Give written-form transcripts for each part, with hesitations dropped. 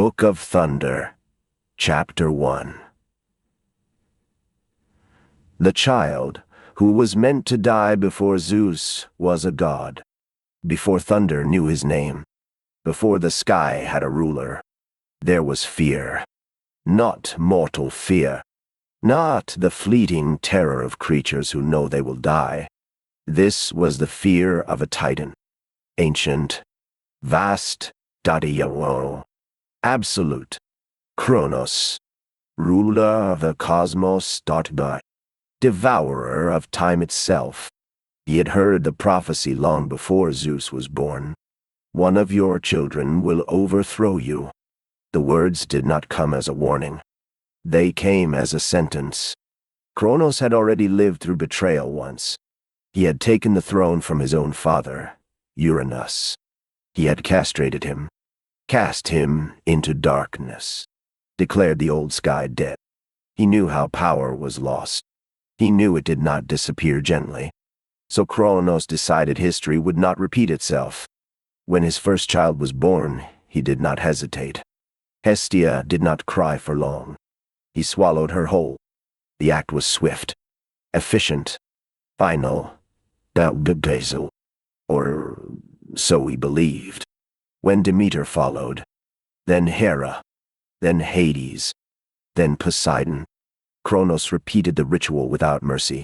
Book of Thunder, Chapter 1. The child, who was meant to die before Zeus, was a god. Before thunder knew his name, before the sky had a ruler, there was fear. Not mortal fear, not the fleeting terror of creatures who know they will die. This was the fear of a titan, ancient, vast, absolute, Kronos, ruler of the cosmos, devourer of time itself. He had heard the prophecy long before Zeus was born. One of your children will overthrow you. The words did not come as a warning. They came as a sentence. Kronos had already lived through betrayal once. He had taken the throne from his own father, Uranus. He had castrated him, cast him into darkness, declared the old sky dead. He knew how power was lost. He knew it did not disappear gently. So Kronos decided history would not repeat itself. When his first child was born, he did not hesitate. Hestia did not cry for long. He swallowed her whole. The act was swift, efficient, final, or so he believed. When Demeter followed, then Hera, then Hades, then Poseidon, Kronos repeated the ritual without mercy.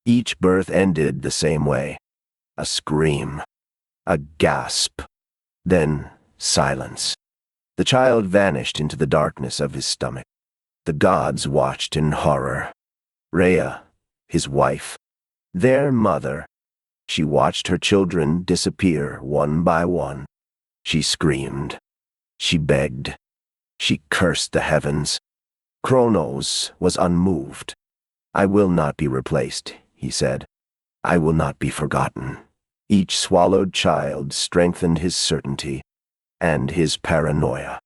Each birth ended the same way. A scream, a gasp, then silence. The child vanished into the darkness of his stomach. The gods watched in horror. Rhea, his wife, their mother, she watched her children disappear one by one. She screamed. She begged. She cursed the heavens. Kronos was unmoved. "I will not be replaced," he said. "I will not be forgotten." Each swallowed child strengthened his certainty and his paranoia.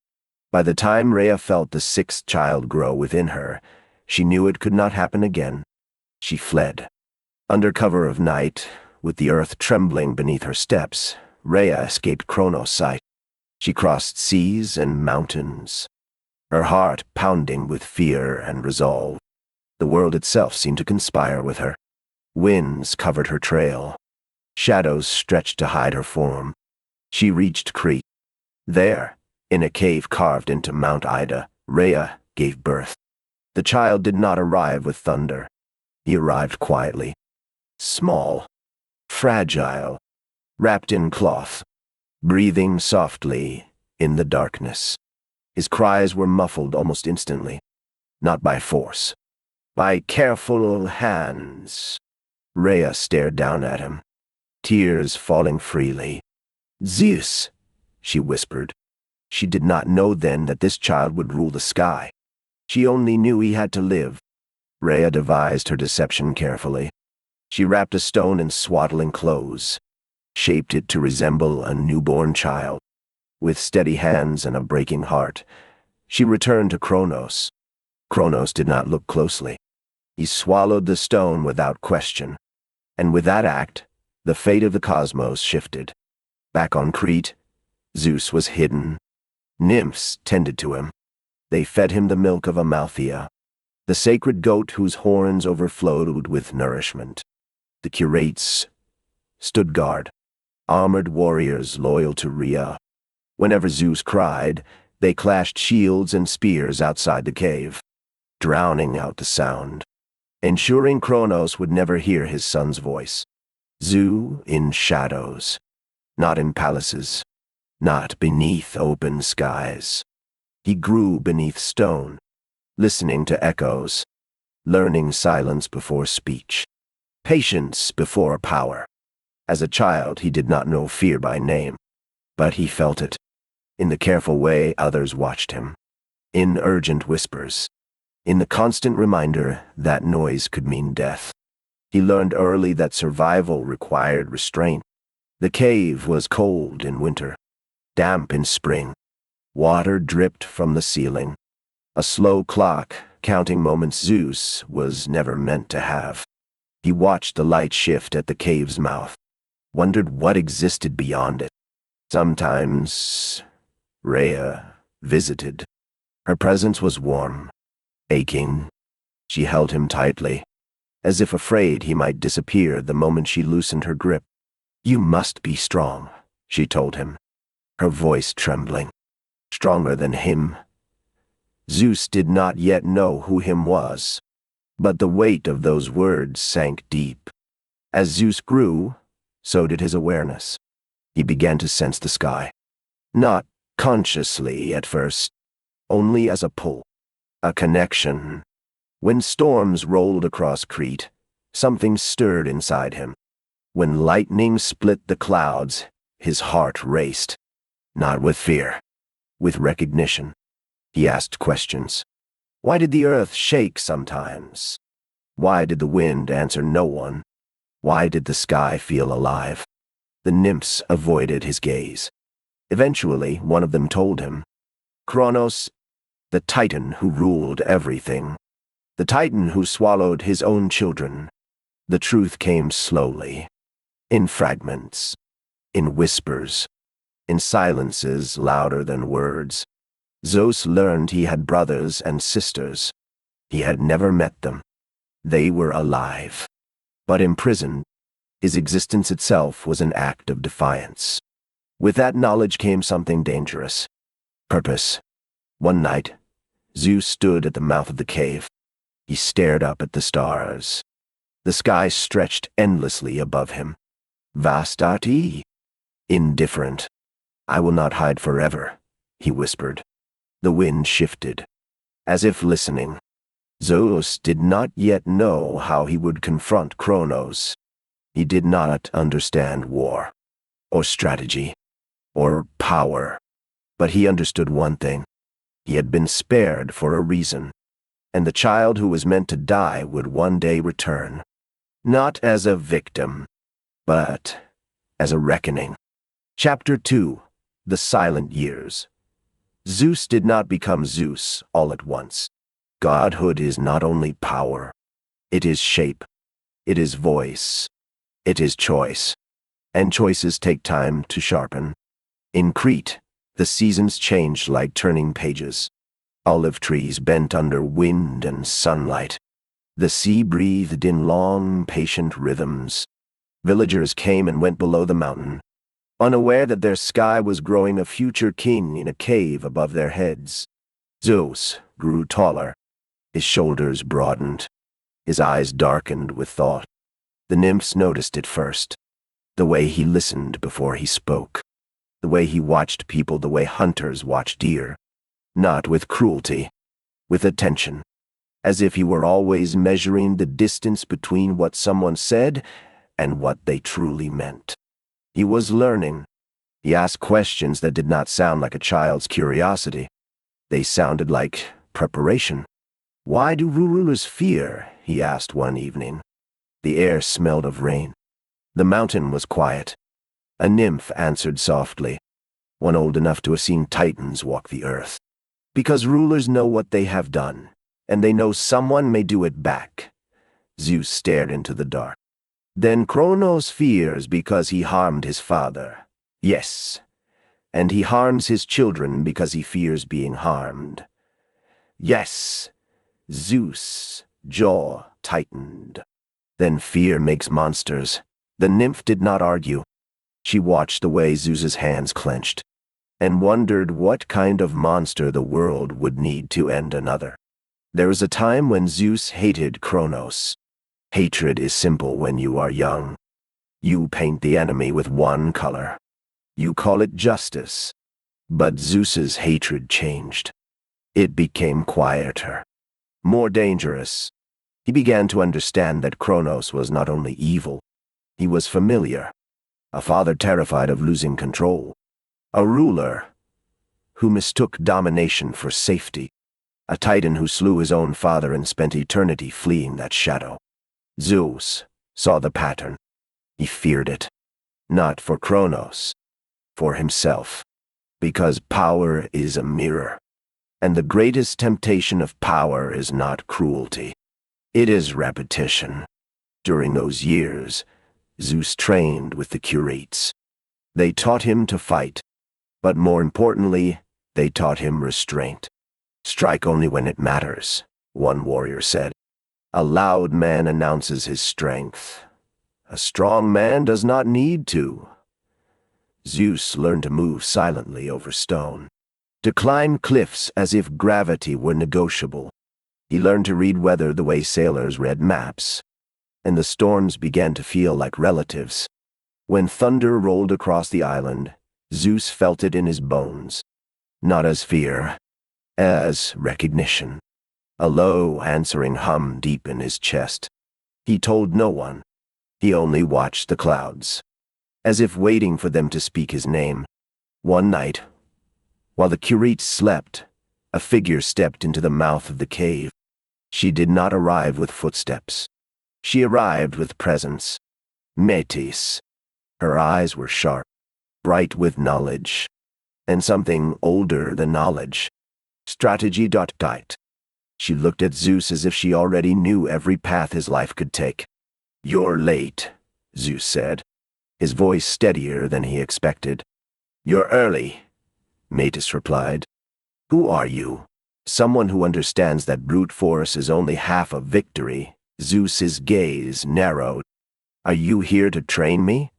By the time Rhea felt the sixth child grow within her, she knew it could not happen again. She fled. Under cover of night, with the earth trembling beneath her steps, Rhea escaped Kronos' sight. She crossed seas and mountains, her heart pounding with fear and resolve. The world itself seemed to conspire with her. Winds covered her trail. Shadows stretched to hide her form. She reached Crete. There, in a cave carved into Mount Ida, Rhea gave birth. The child did not arrive with thunder. He arrived quietly, small, fragile, wrapped in cloth, breathing softly in the darkness. His cries were muffled almost instantly, not by force, by careful hands. Rhea stared down at him, tears falling freely. "Zeus," she whispered. She did not know then that this child would rule the sky. She only knew he had to live. Rhea devised her deception carefully. She wrapped a stone in swaddling clothes, shaped it to resemble a newborn child. With steady hands and a breaking heart, she returned to Kronos. Kronos did not look closely. He swallowed the stone without question. And with that act, the fate of the cosmos shifted. Back on Crete, Zeus was hidden. Nymphs tended to him. They fed him the milk of Amalthea, the sacred goat whose horns overflowed with nourishment. The curates stood guard, armored warriors loyal to Rhea. Whenever Zeus cried, they clashed shields and spears outside the cave, drowning out the sound, ensuring Kronos would never hear his son's voice. Zeus in shadows, not in palaces, not beneath open skies. He grew beneath stone, listening to echoes, learning silence before speech, patience before power. As a child, he did not know fear by name, but he felt it. In the careful way others watched him, in urgent whispers, in the constant reminder that noise could mean death. He learned early that survival required restraint. The cave was cold in winter, damp in spring. Water dripped from the ceiling. A slow clock, counting moments Zeus was never meant to have. He watched the light shift at the cave's mouth, wondered what existed beyond it. Sometimes Rhea visited. Her presence was warm, aching. She held him tightly, as if afraid he might disappear the moment she loosened her grip. "You must be strong," she told him, her voice trembling. Stronger than him. Zeus did not yet know who him was, but the weight of those words sank deep. As Zeus grew, so did his awareness. He began to sense the sky. Not consciously at first, only as a pull, a connection. When storms rolled across Crete, something stirred inside him. When lightning split the clouds, his heart raced. Not with fear, with recognition. He asked questions. Why did the earth shake sometimes? Why did the wind answer no one? Why did the sky feel alive? The nymphs avoided his gaze. Eventually, one of them told him, Kronos, the titan who ruled everything, the titan who swallowed his own children. The truth came slowly, in fragments, in whispers, in silences louder than words. Zeus learned he had brothers and sisters. He had never met them. They were alive, but imprisoned. His existence itself was an act of defiance. With that knowledge came something dangerous. Purpose. One night, Zeus stood at the mouth of the cave. He stared up at the stars. The sky stretched endlessly above him. Vastati. Indifferent. I will not hide forever, he whispered. The wind shifted, as if listening. Zeus did not yet know how he would confront Kronos. He did not understand war, or strategy, or power. But he understood one thing. He had been spared for a reason, and the child who was meant to die would one day return. Not as a victim, but as a reckoning. Chapter 2. The Silent Years. Zeus did not become Zeus all at once. Godhood is not only power. It is shape. It is voice. It is choice. And choices take time to sharpen. In Crete, the seasons changed like turning pages. Olive trees bent under wind and sunlight. The sea breathed in long, patient rhythms. Villagers came and went below the mountain, unaware that their sky was growing a future king in a cave above their heads. Zeus grew taller. His shoulders broadened. His eyes darkened with thought. The nymphs noticed it first. The way he listened before he spoke. The way he watched people the way hunters watch deer. Not with cruelty, with attention. As if he were always measuring the distance between what someone said and what they truly meant. He was learning. He asked questions that did not sound like a child's curiosity. They sounded like preparation. Why do rulers fear? He asked one evening. The air smelled of rain. The mountain was quiet. A nymph answered softly, one old enough to have seen titans walk the earth. Because rulers know what they have done, and they know someone may do it back. Zeus stared into the dark. Then Kronos fears because he harmed his father. Yes, and he harms his children because he fears being harmed. Yes, Zeus' jaw tightened. Then fear makes monsters. The nymph did not argue. She watched the way Zeus's hands clenched, and wondered what kind of monster the world would need to end another. There was a time when Zeus hated Kronos. Hatred is simple when you are young. You paint the enemy with one color. You call it justice. But Zeus's hatred changed. It became quieter, more dangerous. He began to understand that Kronos was not only evil, he was familiar. A father terrified of losing control. A ruler who mistook domination for safety. A titan who slew his own father and spent eternity fleeing that shadow. Zeus saw the pattern. He feared it. Not for Kronos, for himself. Because power is a mirror. And the greatest temptation of power is not cruelty. It is repetition. During those years, Zeus trained with the curates. They taught him to fight, but more importantly, They taught him restraint. "Strike only when it matters," one warrior said. "A loud man announces his strength. A strong man does not need to." Zeus learned to move silently over stone, to climb cliffs as if gravity were negotiable. He learned to read weather the way sailors read maps, and the storms began to feel like relatives. When thunder rolled across the island, Zeus felt it in his bones, not as fear, as recognition. A low, answering hum deep in his chest. He told no one. He only watched the clouds, as if waiting for them to speak his name. One night, while the Crete slept, a figure stepped into the mouth of the cave. She did not arrive with footsteps. She arrived with presence. Metis. Her eyes were sharp, bright with knowledge, and something older than knowledge. Strategy. She looked at Zeus as if she already knew every path his life could take. "You're late," Zeus said, his voice steadier than he expected. "You're early," Metis replied. "Who are you?" "Someone who understands that brute force is only half of victory." Zeus's gaze narrowed. "Are you here to train me?"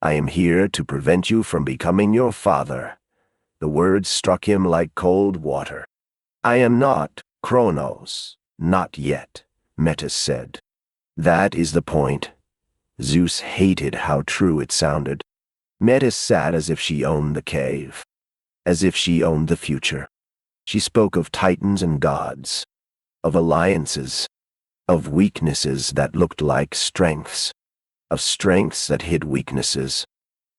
"I am here to prevent you from becoming your father." The words struck him like cold water. "I am not Kronos, not yet," Metis said. "That is the point." Zeus hated how true it sounded. Metis sat as if she owned the cave, as if she owned the future. She spoke of titans and gods, of alliances, of weaknesses that looked like strengths, of strengths that hid weaknesses.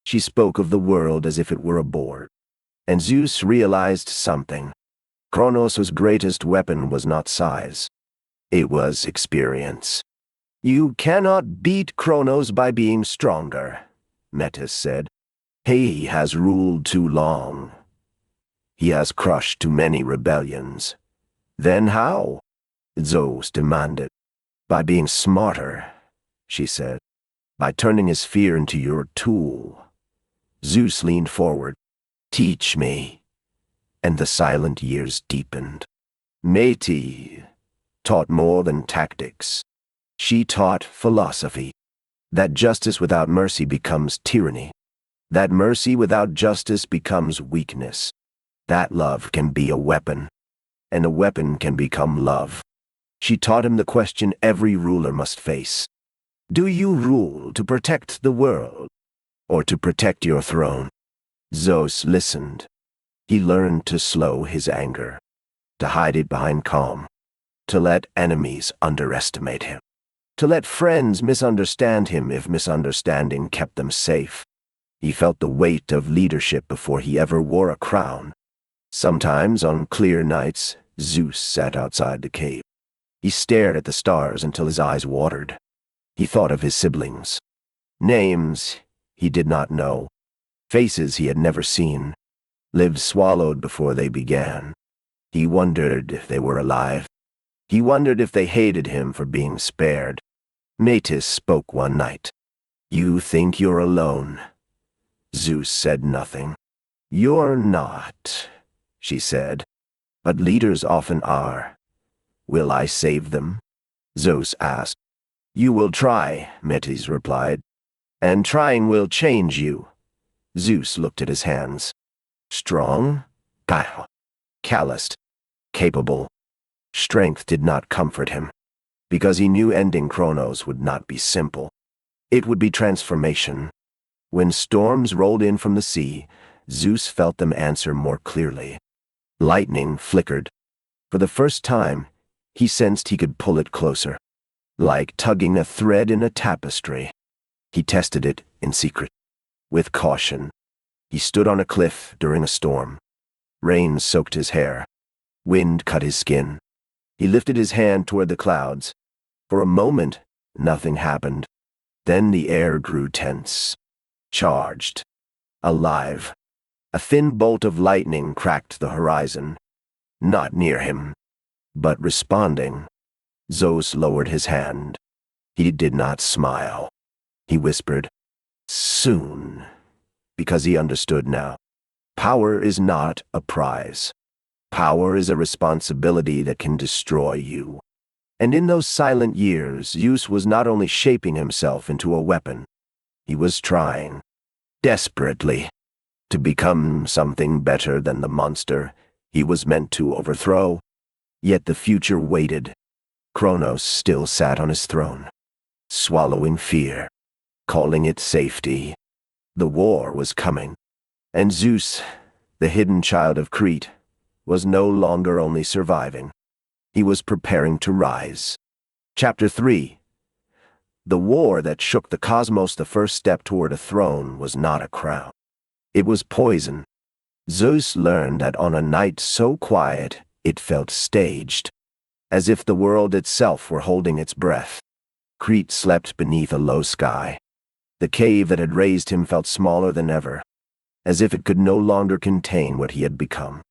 She spoke of the world as if it were a board. And Zeus realized something. Kronos' greatest weapon was not size. It was experience. "You cannot beat Kronos by being stronger," Metis said. "He has ruled too long. He has crushed too many rebellions." "Then how?" Zeus demanded. "By being smarter," she said. "By turning his fear into your tool." Zeus leaned forward. "Teach me." And the silent years deepened. Metis taught more than tactics. She taught philosophy. That justice without mercy becomes tyranny. That mercy without justice becomes weakness. That love can be a weapon, and a weapon can become love. She taught him the question every ruler must face. Do you rule to protect the world, or to protect your throne? Zeus listened. He learned to slow his anger, to hide it behind calm, to let enemies underestimate him, to let friends misunderstand him if misunderstanding kept them safe. He felt the weight of leadership before he ever wore a crown. Sometimes, on clear nights, Zeus sat outside the cave. He stared at the stars until his eyes watered. He thought of his siblings. Names he did not know. Faces he had never seen. Lives swallowed before they began. He wondered if they were alive. He wondered if they hated him for being spared. Metis spoke one night. "You think you're alone." Zeus said nothing. "You're not," she said. "But leaders often are. Will I save them?" Zeus asked. "You will try," Metis replied. "And trying will change you." Zeus looked at his hands. Strong, calloused, capable. Strength did not comfort him, because he knew ending Kronos would not be simple. It would be transformation. When storms rolled in from the sea, Zeus felt them answer more clearly. Lightning flickered. For the first time, he sensed he could pull it closer, like tugging a thread in a tapestry. He tested it in secret, with caution. He stood on a cliff during a storm. Rain soaked his hair. Wind cut his skin. He lifted his hand toward the clouds. For a moment, nothing happened. Then the air grew tense, charged, alive. A thin bolt of lightning cracked the horizon. Not near him, but responding. Zeus lowered his hand. He did not smile. He whispered, "Soon," because he understood now. Power is not a prize. Power is a responsibility that can destroy you. And in those silent years, Zeus was not only shaping himself into a weapon, he was trying, desperately, to become something better than the monster he was meant to overthrow. Yet the future waited. Kronos still sat on his throne, swallowing fear, calling it safety. The war was coming, and Zeus, the hidden child of Crete, was no longer only surviving. He was preparing to rise. Chapter 3. The war that shook the cosmos. The first step toward a throne was not a crown. It was poison. Zeus learned that on a night so quiet it felt staged, as if the world itself were holding its breath. Crete slept beneath a low sky. The cave that had raised him felt smaller than ever, as if it could no longer contain what he had become.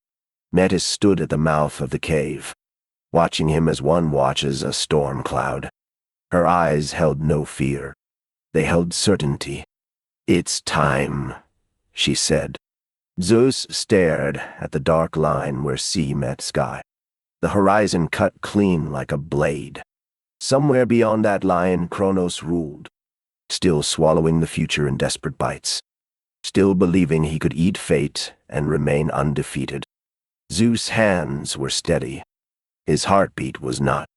Metis stood at the mouth of the cave, watching him as one watches a storm cloud. Her eyes held no fear. They held certainty. "It's time," she said. Zeus stared at the dark line where sea met sky. The horizon cut clean like a blade. Somewhere beyond that line, Kronos ruled, still swallowing the future in desperate bites, still believing he could eat fate and remain undefeated. Zeus' hands were steady. His heartbeat was not.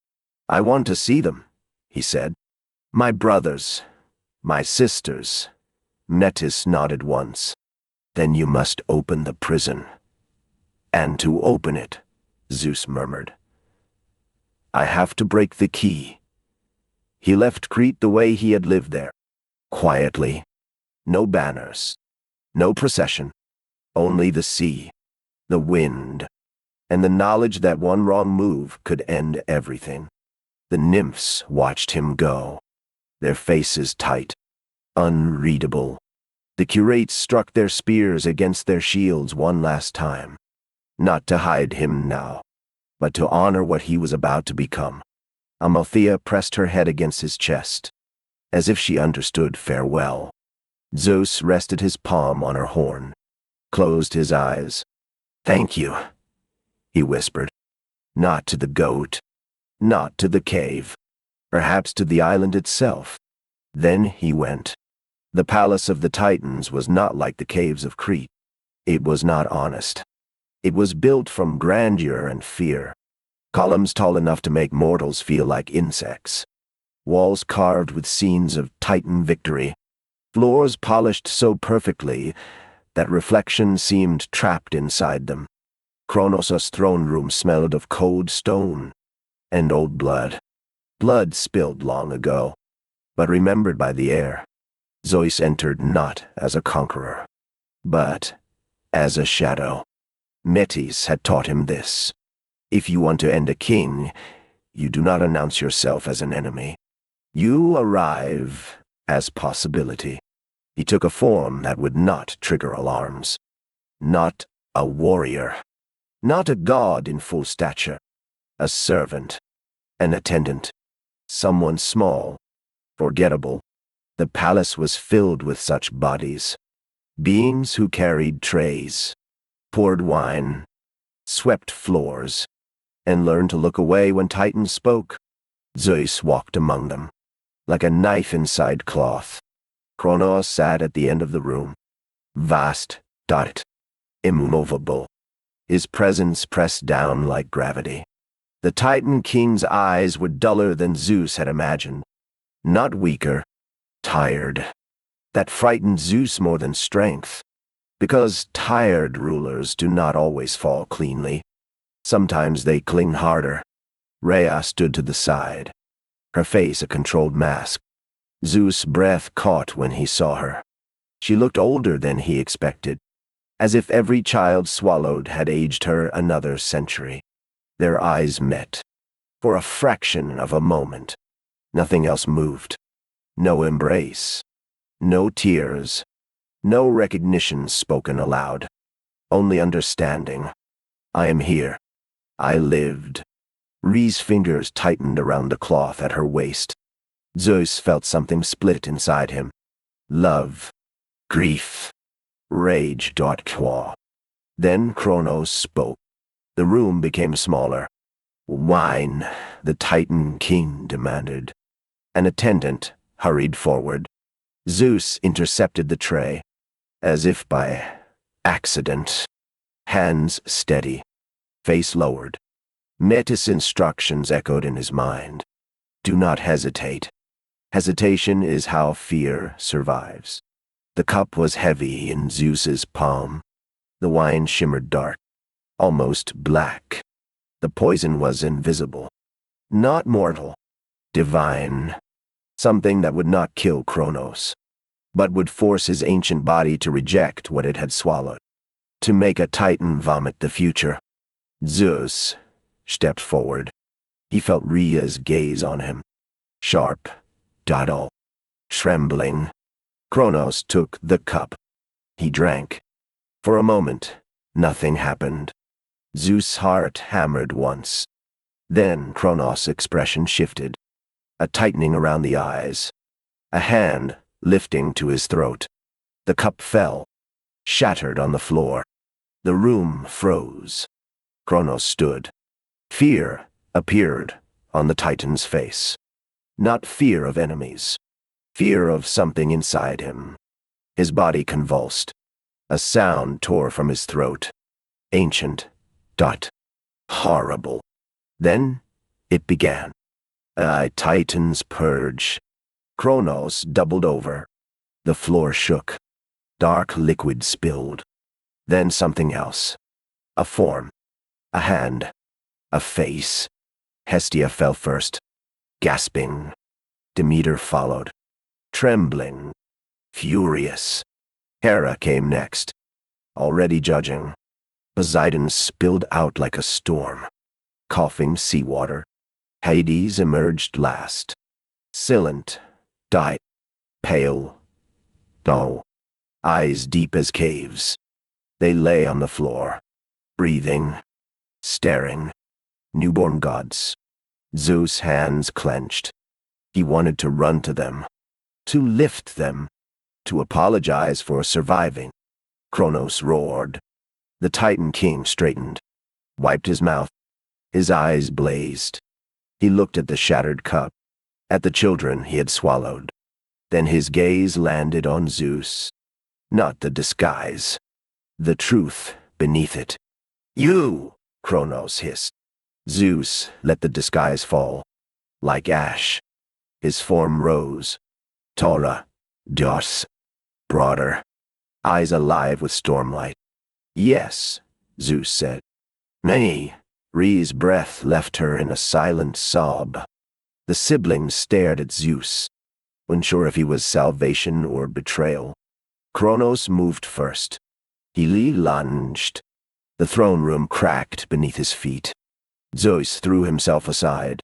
"I want to see them," he said. "My brothers, my sisters." Metis nodded once. "Then you must open the prison." "And to open it," Zeus murmured, "I have to break the key." He left Crete the way he had lived there, quietly. No banners, no procession, only the sea, the wind, and the knowledge that one wrong move could end everything. The nymphs watched him go, their faces tight, unreadable. The curates struck their spears against their shields one last time, not to hide him now, but to honor what he was about to become. Amalthea pressed her head against his chest, as if she understood farewell. Zeus rested his palm on her horn, closed his eyes. "Thank you," he whispered. Not to the goat, not to the cave, perhaps to the island itself. Then he went. The palace of the Titans was not like the caves of Crete. It was not honest. It was built from grandeur and fear. Columns tall enough to make mortals feel like insects. Walls carved with scenes of Titan victory. Floors polished so perfectly that reflection seemed trapped inside them. Kronos' throne room smelled of cold stone and old blood. Blood spilled long ago, but remembered by the air. Zeus entered not as a conqueror, but as a shadow. Metis had taught him this. If you want to end a king, you do not announce yourself as an enemy. You arrive as possibility. He took a form that would not trigger alarms. Not a warrior. Not a god in full stature. A servant. An attendant. Someone small. Forgettable. The palace was filled with such bodies. Beings who carried trays, poured wine, swept floors, and learned to look away when Titans spoke. Zeus walked among them, like a knife inside cloth. Kronos sat at the end of the room, vast, immovable, his presence pressed down like gravity. The Titan king's eyes were duller than Zeus had imagined, not weaker, tired. That frightened Zeus more than strength, because tired rulers do not always fall cleanly. Sometimes they cling harder. Rhea stood to the side, her face a controlled mask. Zeus' breath caught when he saw her. She looked older than he expected, as if every child swallowed had aged her another century. Their eyes met, for a fraction of a moment. Nothing else moved. No embrace. No tears. No recognition spoken aloud. Only understanding. "I am here. I lived." Rhea's fingers tightened around the cloth at her waist. Zeus felt something split inside him. Love. Grief. Rage. Then Kronos spoke. The room became smaller. "Wine," the Titan king demanded. An attendant hurried forward. Zeus intercepted the tray, as if by accident. Hands steady, face lowered. Metis' instructions echoed in his mind. Do not hesitate. Hesitation is how fear survives. The cup was heavy in Zeus's palm. The wine shimmered dark, almost black. The poison was invisible. Not mortal. Divine. Something that would not kill Kronos, but would force his ancient body to reject what it had swallowed. To make a Titan vomit the future. Zeus stepped forward. He felt Rhea's gaze on him. Sharp, dull, trembling. Kronos took the cup. He drank. For a moment, nothing happened. Zeus' heart hammered once. Then Kronos' expression shifted. A tightening around the eyes. A hand lifting to his throat. The cup fell, shattered on the floor. The room froze. Kronos stood. Fear appeared on the Titan's face. Not fear of enemies. Fear of something inside him. His body convulsed. A sound tore from his throat. Ancient. Horrible. Then it began. A Titan's purge. Kronos doubled over. The floor shook. Dark liquid spilled. Then something else. A form. A hand. A face. Hestia fell first, gasping. Demeter followed, trembling, furious. Hera came next, already judging. Poseidon spilled out like a storm, coughing seawater. Hades emerged last. Silent, died, pale, dull, eyes deep as caves. They lay on the floor, breathing, staring. Newborn gods. Zeus' hands clenched. He wanted to run to them, to lift them, to apologize for surviving. Kronos roared. The Titan king straightened, wiped his mouth. His eyes blazed. He looked at the shattered cup, at the children he had swallowed. Then his gaze landed on Zeus. Not the disguise. The truth beneath it. "You!" Kronos hissed. Zeus let the disguise fall, like ash. His form rose, taller, broader, eyes alive with stormlight. "Yes," Zeus said. "Nay." Rhea's breath left her in a silent sob. The siblings stared at Zeus, unsure if he was salvation or betrayal. Kronos moved first. He lunged. The throne room cracked beneath his feet. Zeus threw himself aside.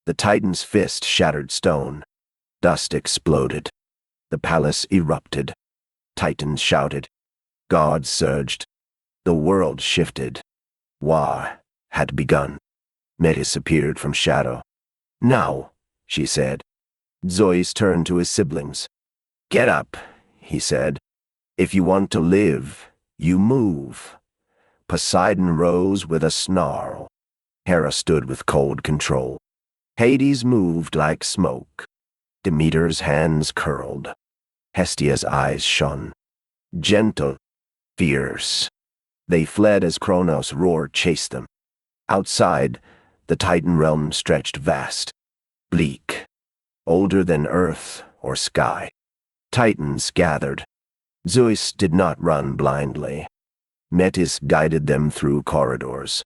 The Titan's fist shattered stone. Dust exploded. The palace erupted. Titans shouted. Gods surged. The world shifted. War had begun. Metis appeared from shadow. "Now," she said. Zeus turned to his siblings. "Get up," he said. "If you want to live, you move." Poseidon rose with a snarl. Hera stood with cold control. Hades moved like smoke. Demeter's hands curled. Hestia's eyes shone. Gentle, fierce. They fled as Kronos' roar chased them. Outside, the Titan realm stretched vast, bleak, older than earth or sky. Titans gathered. Zeus did not run blindly. Metis guided them through corridors,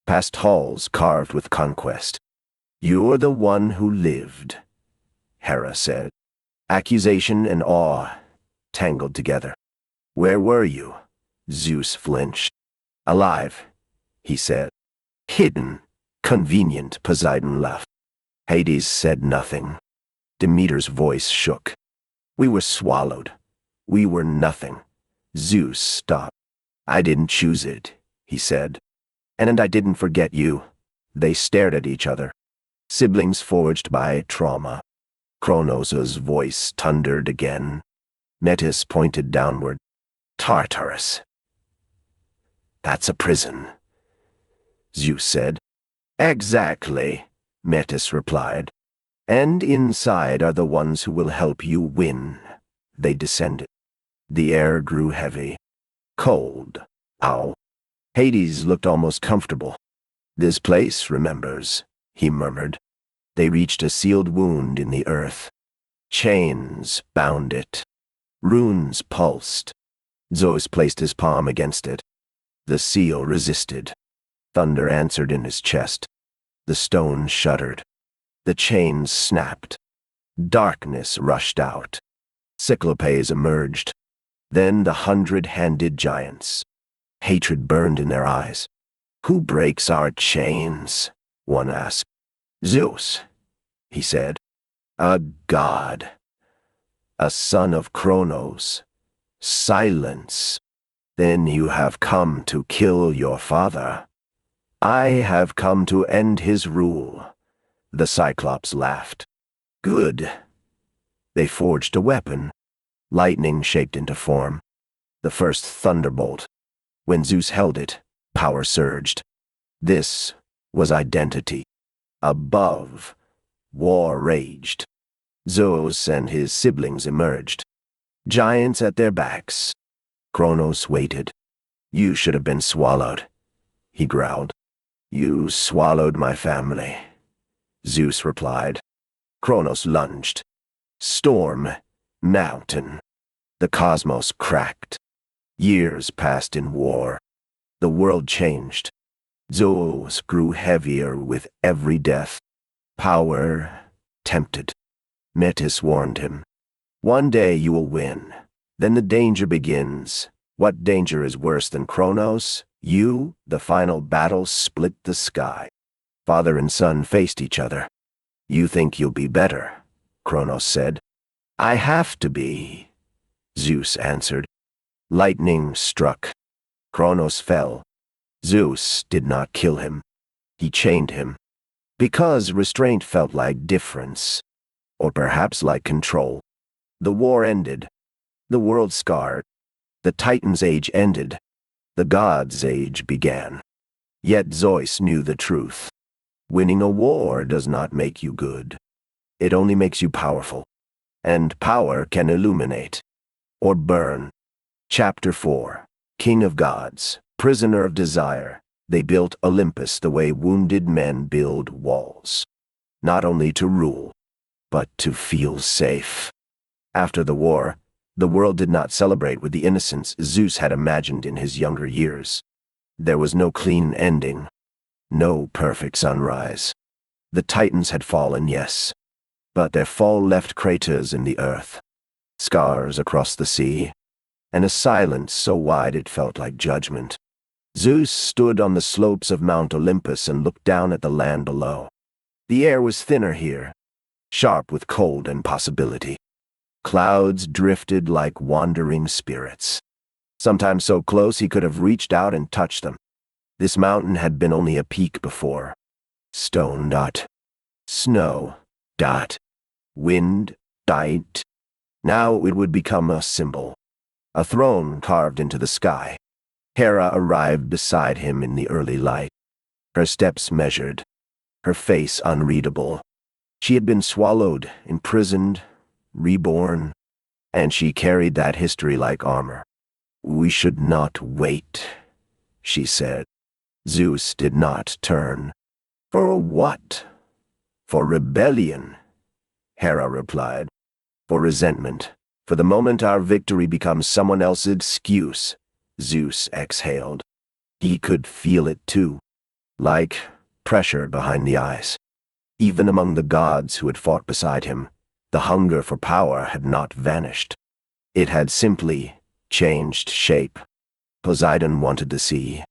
past halls carved with conquest. "You're the one who lived," Hera said. Accusation and awe tangled together. "Where were you?" Zeus flinched. "Alive," he said. "Hidden. Convenient," Poseidon laughed. Hades said nothing. Demeter's voice shook. "We were swallowed. We were nothing." Zeus stopped. "I didn't choose it," he said. "And I didn't forget you." They stared at each other. Siblings forged by trauma. Kronos' voice thundered again. Metis pointed downward. "Tartarus." That's a prison, Zeus said. Exactly, Metis replied. And inside are the ones who will help you win. They descended. The air grew heavy. Cold. Ow. Hades looked almost comfortable. This place remembers, he murmured. They reached a sealed wound in the earth. Chains bound it. Runes pulsed. Zeus placed his palm against it. The seal resisted. Thunder answered in his chest. The stone shuddered. The chains snapped. Darkness rushed out. Cyclopes emerged. Then the 100-handed giants. Hatred burned in their eyes. Who breaks our chains? One asked. Zeus, he said. A god. A son of Kronos. Silence. Then you have come to kill your father. I have come to end his rule. The Cyclops laughed. Good. They forged a weapon. Lightning shaped into form. The first thunderbolt. When Zeus held it, power surged. This was identity. Above, war raged. Zeus and his siblings emerged. Giants at their backs. Kronos waited. You should have been swallowed, he growled. You swallowed my family, Zeus replied. Kronos lunged. Storm, mountain. The cosmos cracked. Years passed in war. The world changed. Zeus grew heavier with every death. Power tempted. Metis warned him. One day you will win. Then the danger begins. What danger is worse than Kronos? You, the final battle, split the sky. Father and son faced each other. You think you'll be better, Kronos said. I have to be, Zeus answered. Lightning struck. Kronos fell. Zeus did not kill him. He chained him. Because restraint felt like difference, or perhaps like control. The war ended. The world scarred. The Titan's age ended. The gods' age began. Yet Zeus knew the truth. Winning a war does not make you good. It only makes you powerful. And power can illuminate. Or burn. Chapter 4. King of Gods, Prisoner of Desire. They built Olympus the way wounded men build walls. Not only to rule, but to feel safe. After the war, the world did not celebrate with the innocence Zeus had imagined in his younger years. There was no clean ending. No perfect sunrise. The Titans had fallen, yes, but their fall left craters in the earth, scars across the sea, and a silence so wide it felt like judgment. Zeus stood on the slopes of Mount Olympus and looked down at the land below. The air was thinner here, sharp with cold and possibility. Clouds drifted like wandering spirits. Sometimes so close he could have reached out and touched them. This mountain had been only a peak before. Stone dot. Snow dot. Wind dot. Now it would become a symbol. A throne carved into the sky. Hera arrived beside him in the early light. Her steps measured. Her face unreadable. She had been swallowed, imprisoned, reborn, and she carried that history like armor. We should not wait, she said. Zeus did not turn. For what? For rebellion, Hera replied. For resentment. For the moment our victory becomes someone else's excuse, Zeus exhaled. He could feel it too, like pressure behind the eyes. Even among the gods who had fought beside him, the hunger for power had not vanished. It had simply changed shape. Poseidon wanted the sea.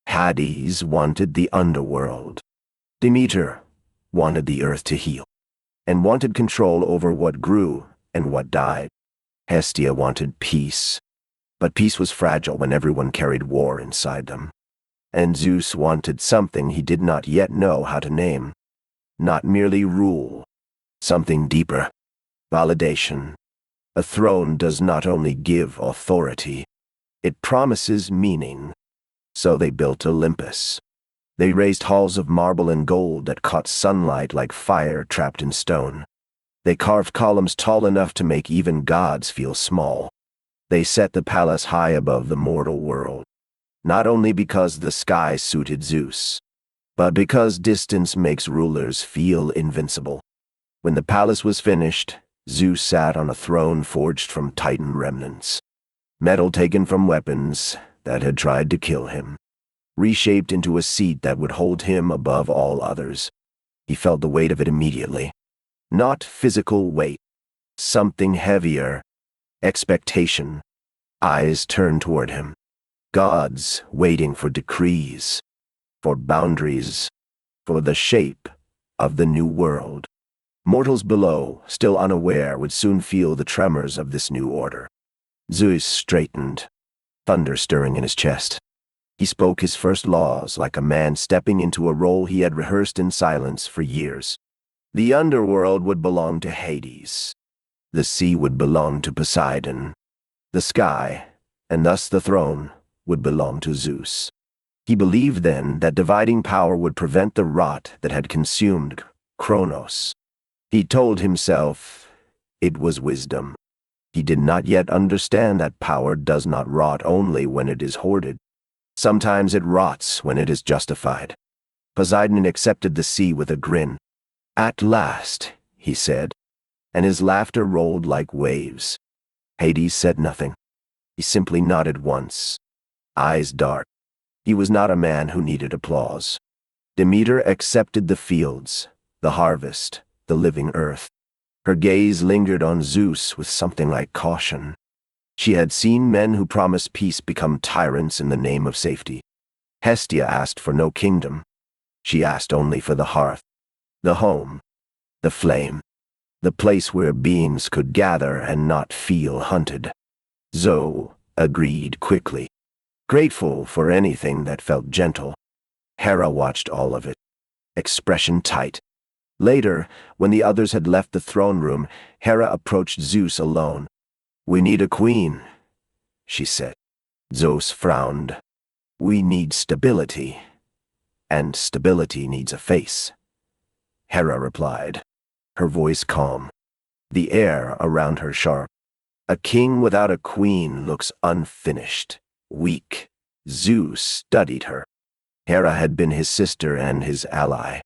Hades wanted the underworld. Demeter wanted the earth to heal, and wanted control over what grew and what died. Hestia wanted peace, but peace was fragile when everyone carried war inside them. And Zeus wanted something he did not yet know how to name. Not merely rule, something deeper. Validation. A throne does not only give authority, it promises meaning. So they built Olympus. They raised halls of marble and gold that caught sunlight like fire trapped in stone. They carved columns tall enough to make even gods feel small. They set the palace high above the mortal world, not only because the sky suited Zeus, but because distance makes rulers feel invincible. When the palace was finished, Zeus sat on a throne forged from Titan remnants, metal taken from weapons that had tried to kill him, reshaped into a seat that would hold him above all others. He felt the weight of it immediately. Not physical weight, something heavier, expectation. Eyes turned toward him. Gods waiting for decrees, for boundaries, for the shape of the new world. Mortals below, still unaware, would soon feel the tremors of this new order. Zeus straightened, thunder stirring in his chest. He spoke his first laws like a man stepping into a role he had rehearsed in silence for years. The underworld would belong to Hades. The sea would belong to Poseidon. The sky, and thus the throne, would belong to Zeus. He believed then that dividing power would prevent the rot that had consumed Kronos. He told himself it was wisdom. He did not yet understand that power does not rot only when it is hoarded. Sometimes it rots when it is justified. Poseidon accepted the sea with a grin. "At last," he said, and his laughter rolled like waves. Hades said nothing. He simply nodded once, eyes dark. He was not a man who needed applause. Demeter accepted the fields, the harvest, the living earth. Her gaze lingered on Zeus with something like caution. She had seen men who promised peace become tyrants in the name of safety. Hestia asked for no kingdom. She asked only for the hearth, the home, the flame, the place where beings could gather and not feel hunted. Zoe agreed quickly, grateful for anything that felt gentle. Hera watched all of it, expression tight. Later, when the others had left the throne room, Hera approached Zeus alone. "We need a queen," she said. Zeus frowned. "We need stability, and stability needs a face," Hera replied, her voice calm, the air around her sharp. "A king without a queen looks unfinished, weak." Zeus studied her. Hera had been his sister and his ally,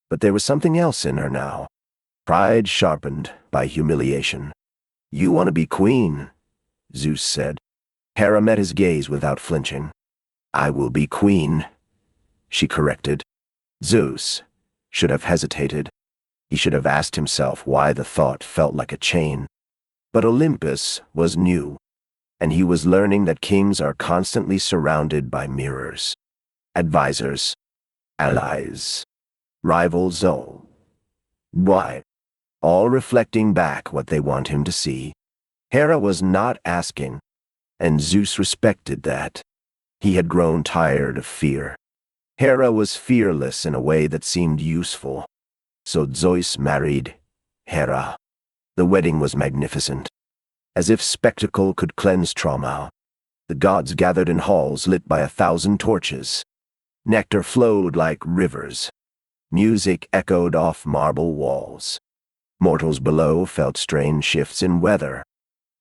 but there was something else in her now, pride sharpened by humiliation. "You want to be queen," Zeus said. Hera met his gaze without flinching. "I will be queen," she corrected. Zeus should have hesitated. He should have asked himself why the thought felt like a chain. But Olympus was new, and he was learning that kings are constantly surrounded by mirrors, advisors, allies, rivals, all reflecting back what they want him to see. Hera was not asking, and Zeus respected that. He had grown tired of fear. Hera was fearless in a way that seemed useful. So Zeus married Hera. The wedding was magnificent. As if spectacle could cleanse trauma, the gods gathered in halls lit by 1,000 torches. Nectar flowed like rivers. Music echoed off marble walls. Mortals below felt strange shifts in weather,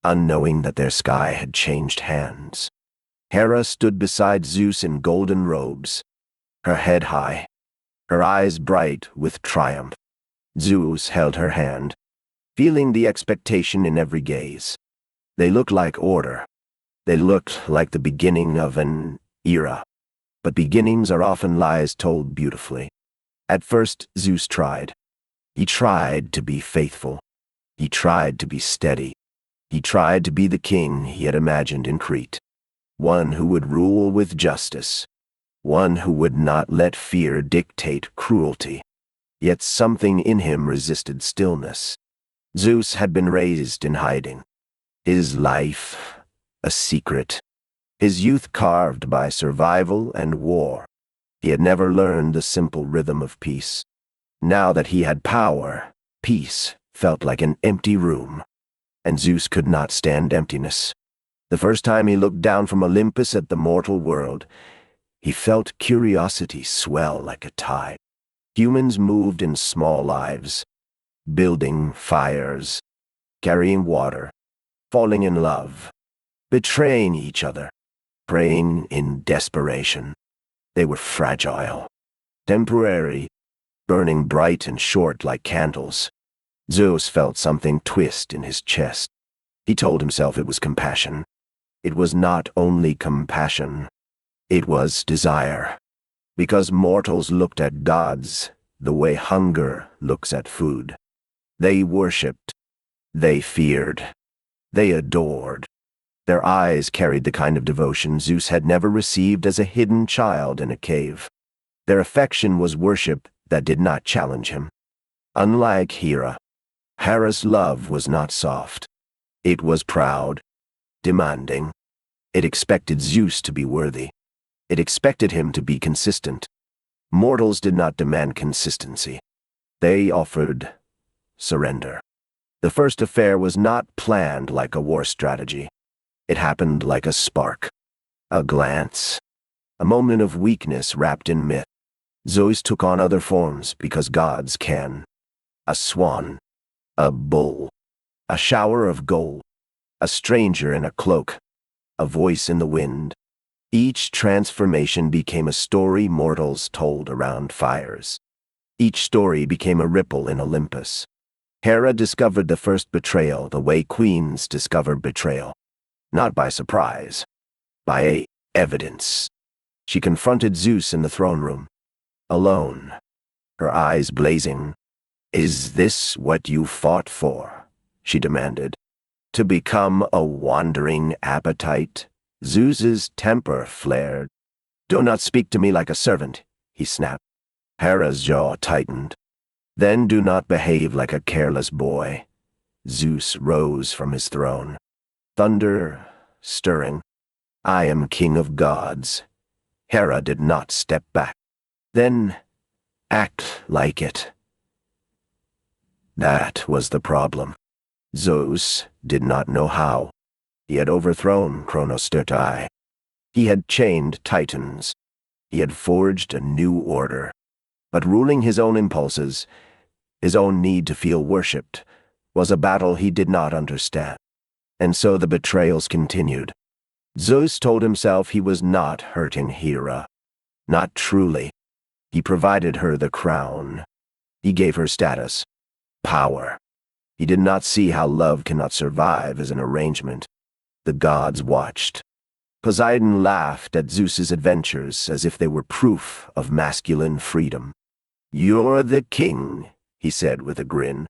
unknowing that their sky had changed hands. Hera stood beside Zeus in golden robes, her head high, her eyes bright with triumph. Zeus held her hand, feeling the expectation in every gaze. They looked like order. They looked like the beginning of an era. But beginnings are often lies told beautifully. At first, Zeus tried. He tried to be faithful. He tried to be steady. He tried to be the king he had imagined in Crete. One who would rule with justice. One who would not let fear dictate cruelty. Yet something in him resisted stillness. Zeus had been raised in hiding. His life, a secret. His youth carved by survival and war. He had never learned the simple rhythm of peace. Now that he had power, peace felt like an empty room. And Zeus could not stand emptiness. The first time he looked down from Olympus at the mortal world, He felt curiosity swell like a tide. Humans moved in small lives, building fires, carrying water, falling in love, betraying each other, praying in desperation. They were fragile, temporary, burning bright and short like candles. Zeus felt something twist in his chest. He told himself it was compassion. It was not only compassion, it was desire. Because mortals looked at gods the way hunger looks at food. They worshipped, they feared, they adored. Their eyes carried the kind of devotion Zeus had never received as a hidden child in a cave. Their affection was worship that did not challenge him. Unlike Hera's love was not soft. It was proud, demanding. It expected Zeus to be worthy. It expected him to be consistent. Mortals did not demand consistency. They offered surrender. The first affair was not planned like a war strategy. It happened like a spark, a glance, a moment of weakness wrapped in myth. Zeus took on other forms because gods can. A swan, a bull, a shower of gold, a stranger in a cloak, a voice in the wind. Each transformation became a story mortals told around fires. Each story became a ripple in Olympus. Hera discovered the first betrayal the way queens discover betrayal. Not by surprise, by evidence. She confronted Zeus in the throne room, alone, her eyes blazing. "Is this what you fought for?" she demanded. "To become a wandering appetite?" Zeus's temper flared. "Do not speak to me like a servant," he snapped. Hera's jaw tightened. "Then do not behave like a careless boy." Zeus rose from his throne, thunder stirring. "I am king of gods." Hera did not step back. "Then act like it." That was the problem. Zeus did not know how. He had overthrown Kronos. He had chained titans. He had forged a new order. But ruling his own impulses, his own need to feel worshipped, was a battle he did not understand. And so the betrayals continued. Zeus told himself he was not hurting Hera. Not truly. He provided her the crown. He gave her status, power. He did not see how love cannot survive as an arrangement. The gods watched. Poseidon laughed at Zeus's adventures as if they were proof of masculine freedom. "You're the king," he said with a grin.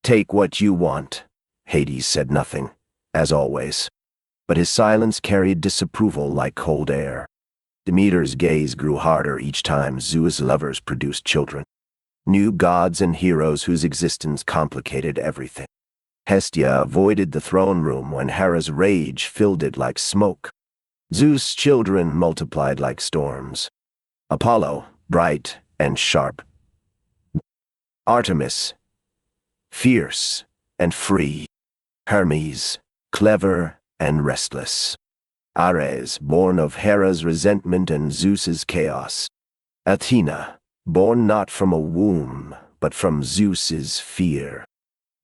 "Take what you want." Hades said nothing, as always. But his silence carried disapproval like cold air. Demeter's gaze grew harder each time Zeus' lovers produced children. New gods and heroes whose existence complicated everything. Hestia avoided the throne room when Hera's rage filled it like smoke. Zeus' children multiplied like storms. Apollo, bright and sharp. Artemis, fierce and free. Hermes, clever and restless. Ares, born of Hera's resentment and Zeus's chaos. Athena, born not from a womb, but from Zeus's fear.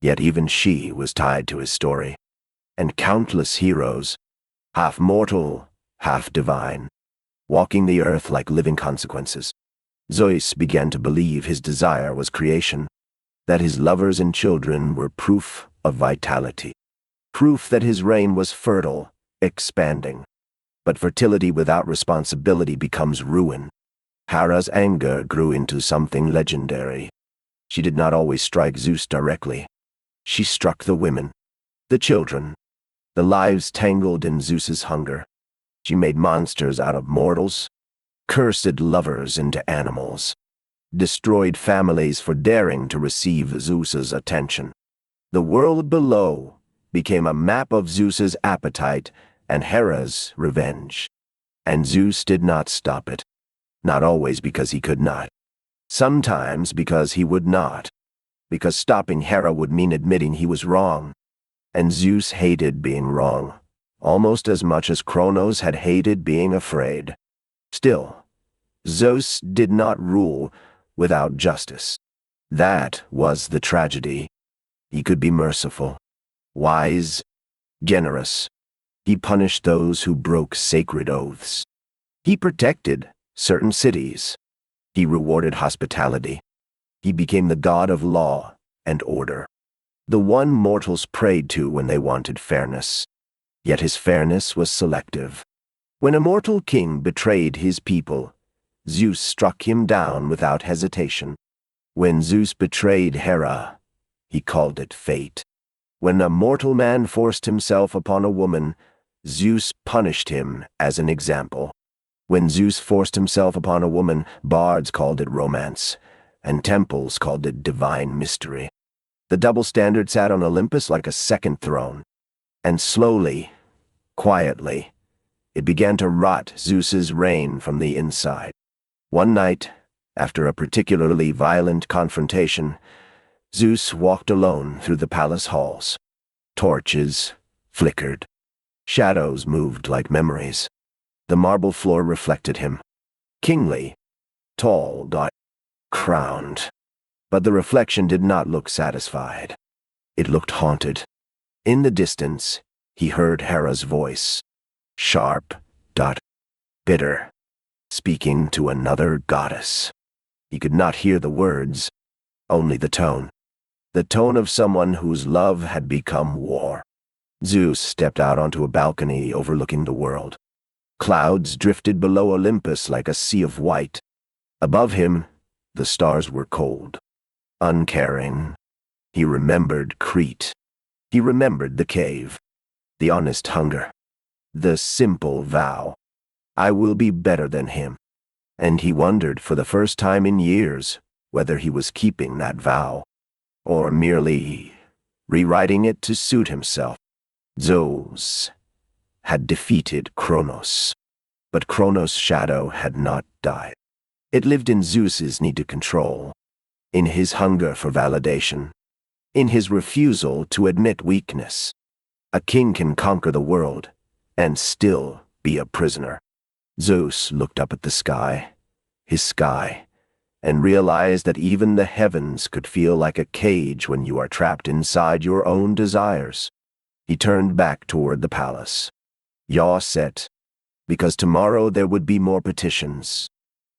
Yet even she was tied to his story. And countless heroes, half mortal, half divine, walking the earth like living consequences. Zeus began to believe his desire was creation, that his lovers and children were proof of vitality, proof that his reign was fertile, expanding. But fertility without responsibility becomes ruin. Hera's anger grew into something legendary. She did not always strike Zeus directly. She struck the women, the children, the lives tangled in Zeus's hunger. She made monsters out of mortals, cursed lovers into animals, destroyed families for daring to receive Zeus's attention. The world below became a map of Zeus's appetite and Hera's revenge. And Zeus did not stop it. Not always because he could not. Sometimes because he would not. Because stopping Hera would mean admitting he was wrong. And Zeus hated being wrong, almost as much as Kronos had hated being afraid. Still, Zeus did not rule without justice. That was the tragedy. He could be merciful, wise, generous. He punished those who broke sacred oaths. He protected certain cities. He rewarded hospitality. He became the god of law and order, the one mortals prayed to when they wanted fairness. Yet his fairness was selective. When a mortal king betrayed his people, Zeus struck him down without hesitation. When Zeus betrayed Hera, he called it fate. When a mortal man forced himself upon a woman, Zeus punished him as an example. When Zeus forced himself upon a woman, bards called it romance, and temples called it divine mystery. The double standard sat on Olympus like a second throne, and slowly, quietly, it began to rot Zeus's reign from the inside. One night, after a particularly violent confrontation, Zeus walked alone through the palace halls. Torches flickered. Shadows moved like memories. The marble floor reflected him. Kingly, tall, crowned. But the reflection did not look satisfied. It looked haunted. In the distance, he heard Hera's voice, sharp, bitter, speaking to another goddess. He could not hear the words, only the tone of someone whose love had become war. Zeus stepped out onto a balcony overlooking the world. Clouds drifted below Olympus like a sea of white. Above him, the stars were cold, uncaring. He remembered Crete. He remembered the cave, the honest hunger, the simple vow, I will be better than him. And he wondered for the first time in years whether he was keeping that vow, or merely rewriting it to suit himself. Zeus had defeated Kronos, but Kronos' shadow had not died. It lived in Zeus's need to control, in his hunger for validation, in his refusal to admit weakness. A king can conquer the world and still be a prisoner. Zeus looked up at the sky, his sky, and realized that even the heavens could feel like a cage when you are trapped inside your own desires. He turned back toward the palace, jaw set, because tomorrow there would be more petitions,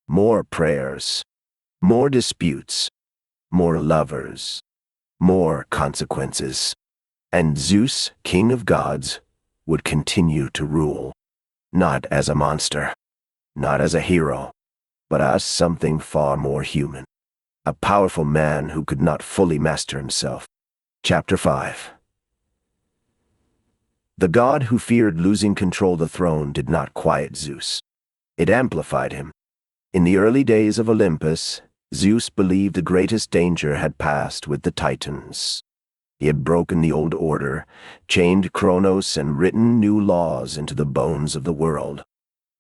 more prayers, more disputes, more lovers, more consequences. And Zeus, king of gods, would continue to rule, not as a monster, not as a hero, but as something far more human, a powerful man who could not fully master himself. Chapter 5. The god who feared losing control of the throne did not quiet Zeus. It amplified him. In the early days of Olympus, Zeus believed the greatest danger had passed with the Titans. He had broken the old order, chained Kronos, and written new laws into the bones of the world.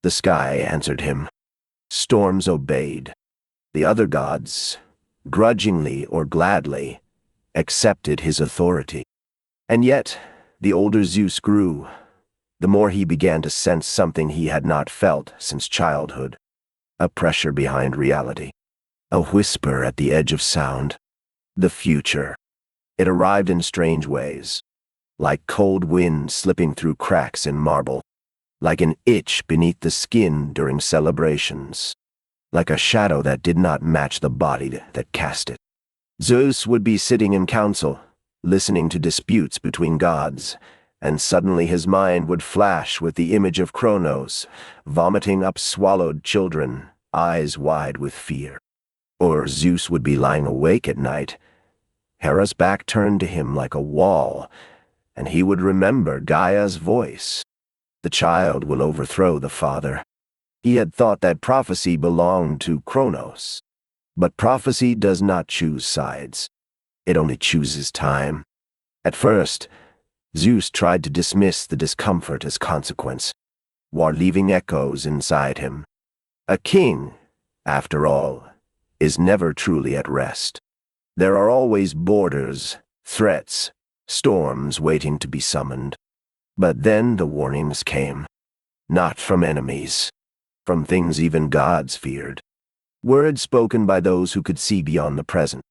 The sky answered him. Storms obeyed. The other gods, grudgingly or gladly, accepted his authority. And yet, the older Zeus grew, the more he began to sense something he had not felt since childhood. A pressure behind reality. A whisper at the edge of sound. The future. It arrived in strange ways, like cold wind slipping through cracks in marble, like an itch beneath the skin during celebrations, like a shadow that did not match the body that cast it. Zeus would be sitting in council, listening to disputes between gods, and suddenly his mind would flash with the image of Kronos, vomiting up swallowed children, eyes wide with fear. Or Zeus would be lying awake at night, Hera's back turned to him like a wall, and he would remember Gaia's voice. The child will overthrow the father. He had thought that prophecy belonged to Kronos. But prophecy does not choose sides. It only chooses time. At first, Zeus tried to dismiss the discomfort as consequence, while leaving echoes inside him. A king, after all, is never truly at rest. There are always borders, threats, storms waiting to be summoned. But then the warnings came. Not from enemies, from things even gods feared. Words spoken by those who could see beyond the present.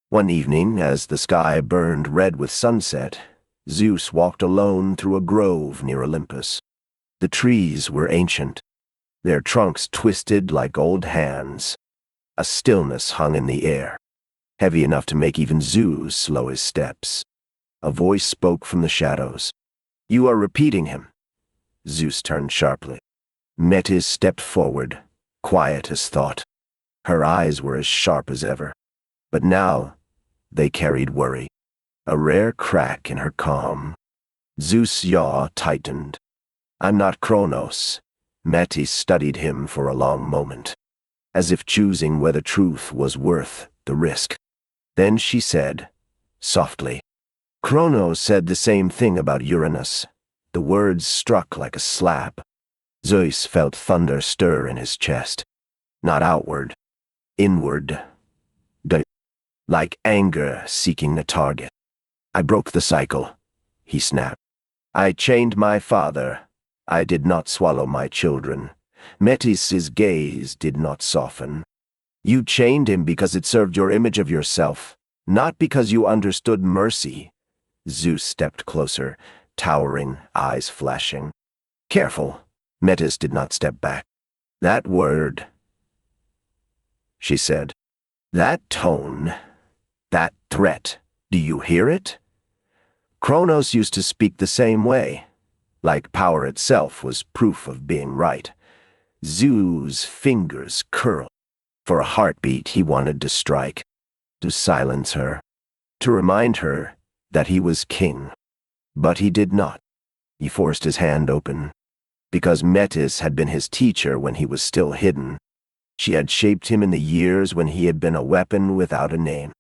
One evening, as the sky burned red with sunset, Zeus walked alone through a grove near Olympus. The trees were ancient, their trunks twisted like old hands. A stillness hung in the air, heavy enough to make even Zeus slow his steps. A voice spoke from the shadows. "You are repeating him." Zeus turned sharply. Metis stepped forward, quiet as thought. Her eyes were as sharp as ever, but now they carried worry, a rare crack in her calm. Zeus' jaw tightened. "I'm not Kronos." Metis studied him for a long moment, as if choosing whether truth was worth the risk. Then she said, softly, "Kronos said the same thing about Uranus." The words struck like a slap. Zeus felt thunder stir in his chest. Not outward, inward. Like anger seeking a target. "I broke the cycle," he snapped. "I chained my father. I did not swallow my children." Metis's gaze did not soften. "You chained him because it served your image of yourself, not because you understood mercy." Zeus stepped closer, towering, eyes flashing. "Careful." Metis did not step back. "That word," she said. "That tone, that threat, do you hear it?" Kronos used to speak the same way, like power itself was proof of being right. Zeus' fingers curled. For a heartbeat he wanted to strike, to silence her, to remind her that he was king. But he did not. He forced his hand open, because Metis had been his teacher when he was still hidden. She had shaped him in the years when he had been a weapon without a name.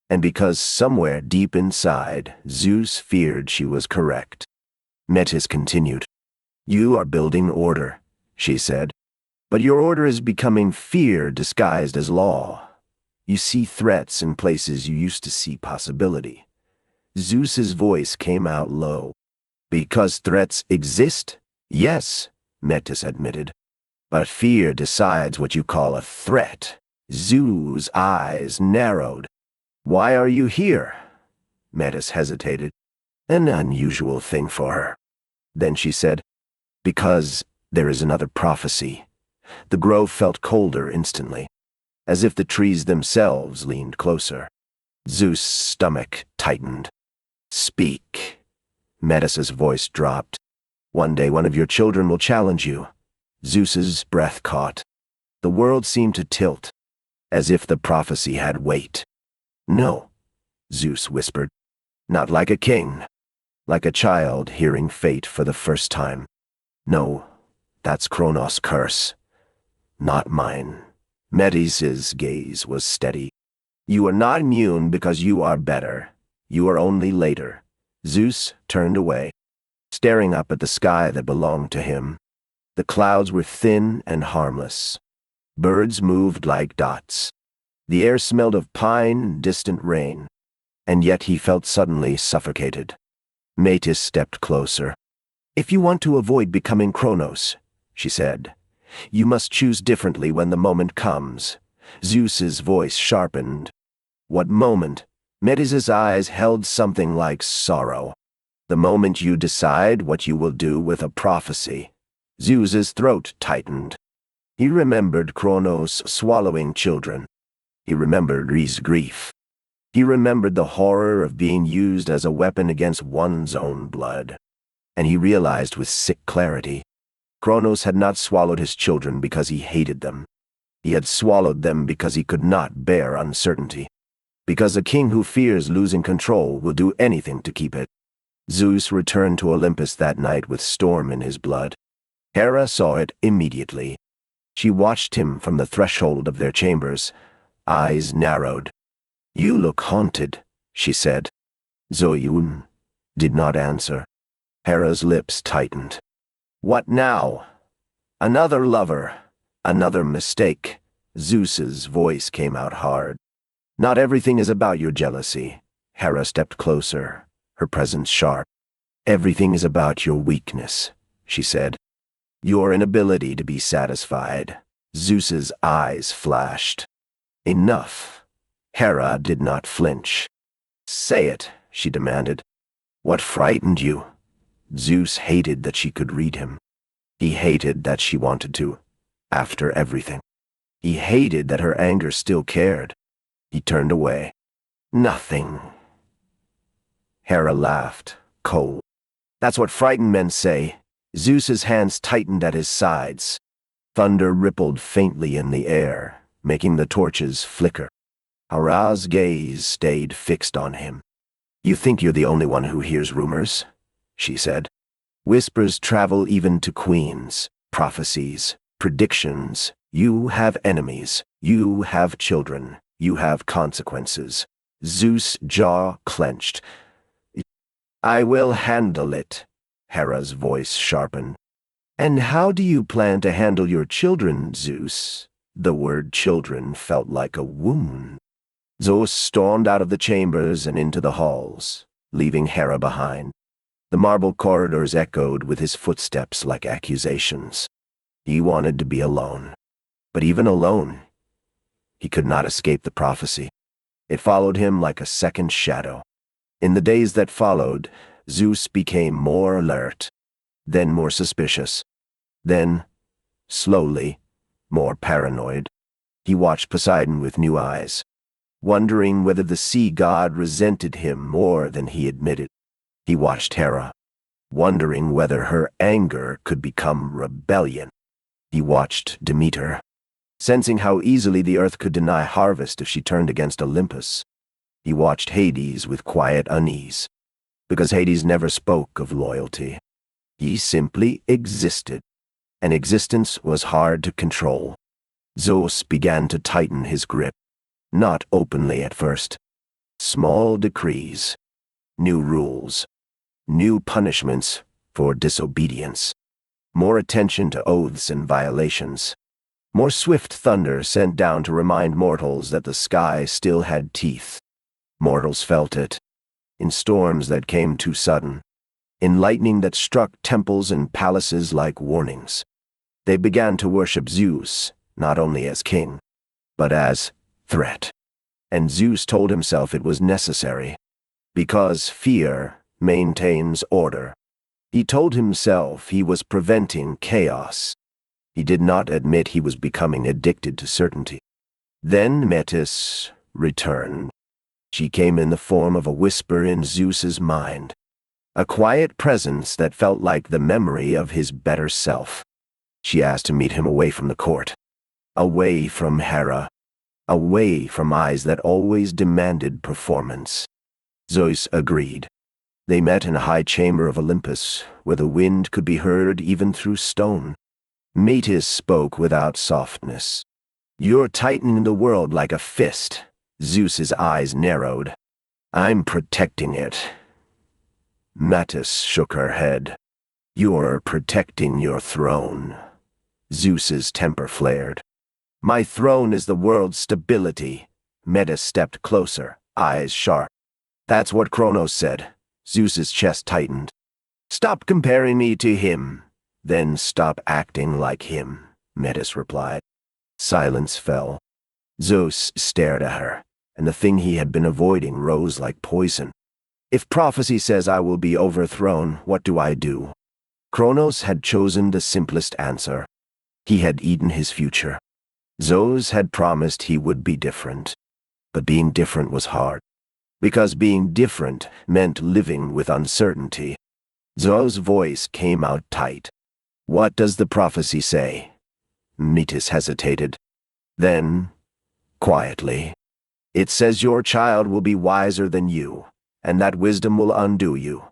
And because somewhere deep inside, Zeus feared she was correct. Metis continued. "You are building order," she said. "But your order is becoming fear disguised as law. You see threats in places you used to see possibility." Zeus's voice came out low. "Because threats exist? Yes," Metis admitted. "But fear decides what you call a threat." Zeus' eyes narrowed. "Why are you here?" Metis hesitated. An unusual thing for her. Then she said, "Because there is another prophecy." The grove felt colder instantly, as if the trees themselves leaned closer. Zeus' stomach tightened. "Speak." Metis's voice dropped. "One day one of your children will challenge you." Zeus's breath caught. The world seemed to tilt, as if the prophecy had weight. "No," Zeus whispered. "Not like a king. Like a child hearing fate for the first time. No, that's Kronos' curse. Not mine." Metis's gaze was steady. "You are not immune because you are better. You are only later." Zeus turned away, staring up at the sky that belonged to him. The clouds were thin and harmless. Birds moved like dots. The air smelled of pine and distant rain, and yet he felt suddenly suffocated. Metis stepped closer. "If you want to avoid becoming Kronos," she said, "you must choose differently when the moment comes." Zeus's voice sharpened. "What moment?" Metis's eyes held something like sorrow. "The moment you decide what you will do with a prophecy." Zeus's throat tightened. He remembered Kronos swallowing children. He remembered Rhea's grief. He remembered the horror of being used as a weapon against one's own blood. And he realized with sick clarity, Kronos had not swallowed his children because he hated them. He had swallowed them because he could not bear uncertainty. Because a king who fears losing control will do anything to keep it. Zeus returned to Olympus that night with storm in his blood. Hera saw it immediately. She watched him from the threshold of their chambers, eyes narrowed. "You look haunted," she said. Zoyun did not answer. Hera's lips tightened. "What now? Another lover, another mistake." Zeus's voice came out hard. "Not everything is about your jealousy." Hera stepped closer, her presence sharp. "Everything is about your weakness," she said. Your inability to be satisfied. Zeus's eyes flashed. Enough. Hera did not flinch. Say it, she demanded. What frightened you? Zeus hated that she could read him. He hated that she wanted to, after everything. He hated that her anger still cared. He turned away. Nothing. Hera laughed, cold. That's what frightened men say. Zeus's hands tightened at his sides. Thunder rippled faintly in the air, making the torches flicker. Hera's gaze stayed fixed on him. You think you're the only one who hears rumors, she said. Whispers travel even to queens, prophecies, predictions. You have enemies. You have children. You have consequences. Zeus' jaw clenched. I will handle it, Hera's voice sharpened. And how do you plan to handle your children, Zeus? The word children felt like a wound. Zeus stormed out of the chambers and into the halls, leaving Hera behind. The marble corridors echoed with his footsteps like accusations. He wanted to be alone. But even alone, he could not escape the prophecy. It followed him like a second shadow. In the days that followed, Zeus became more alert, then more suspicious, then, slowly, more paranoid. He watched Poseidon with new eyes, wondering whether the sea god resented him more than he admitted. He watched Hera, wondering whether her anger could become rebellion. He watched Demeter, sensing how easily the earth could deny harvest if she turned against Olympus. He watched Hades with quiet unease, because Hades never spoke of loyalty. He simply existed, and existence was hard to control. Zeus began to tighten his grip, not openly at first. Small decrees, new rules, new punishments for disobedience, more attention to oaths and violations, more swift thunder sent down to remind mortals that the sky still had teeth. Mortals felt it, in storms that came too sudden, in lightning that struck temples and palaces like warnings. They began to worship Zeus, not only as king, but as threat. And Zeus told himself it was necessary, because fear maintains order. He told himself he was preventing chaos. He did not admit he was becoming addicted to certainty. Then Metis returned. She came in the form of a whisper in Zeus's mind, a quiet presence that felt like the memory of his better self. She asked to meet him away from the court, away from Hera, away from eyes that always demanded performance. Zeus agreed. They met in a high chamber of Olympus, where the wind could be heard even through stone. Metis spoke without softness. You're tightening the world like a fist. Zeus's eyes narrowed. I'm protecting it. Metis shook her head. You're protecting your throne. Zeus's temper flared. My throne is the world's stability. Metis stepped closer, eyes sharp. That's what Kronos said. Zeus's chest tightened. Stop comparing me to him. Then stop acting like him, Metis replied. Silence fell. Zeus stared at her, and the thing he had been avoiding rose like poison. If prophecy says I will be overthrown, what do I do? Kronos had chosen the simplest answer. He had eaten his future. Zeus had promised he would be different. But being different was hard, because being different meant living with uncertainty. Zeus' voice came out tight. What does the prophecy say? Metis hesitated. Then, quietly, it says your child will be wiser than you, and that wisdom will undo you.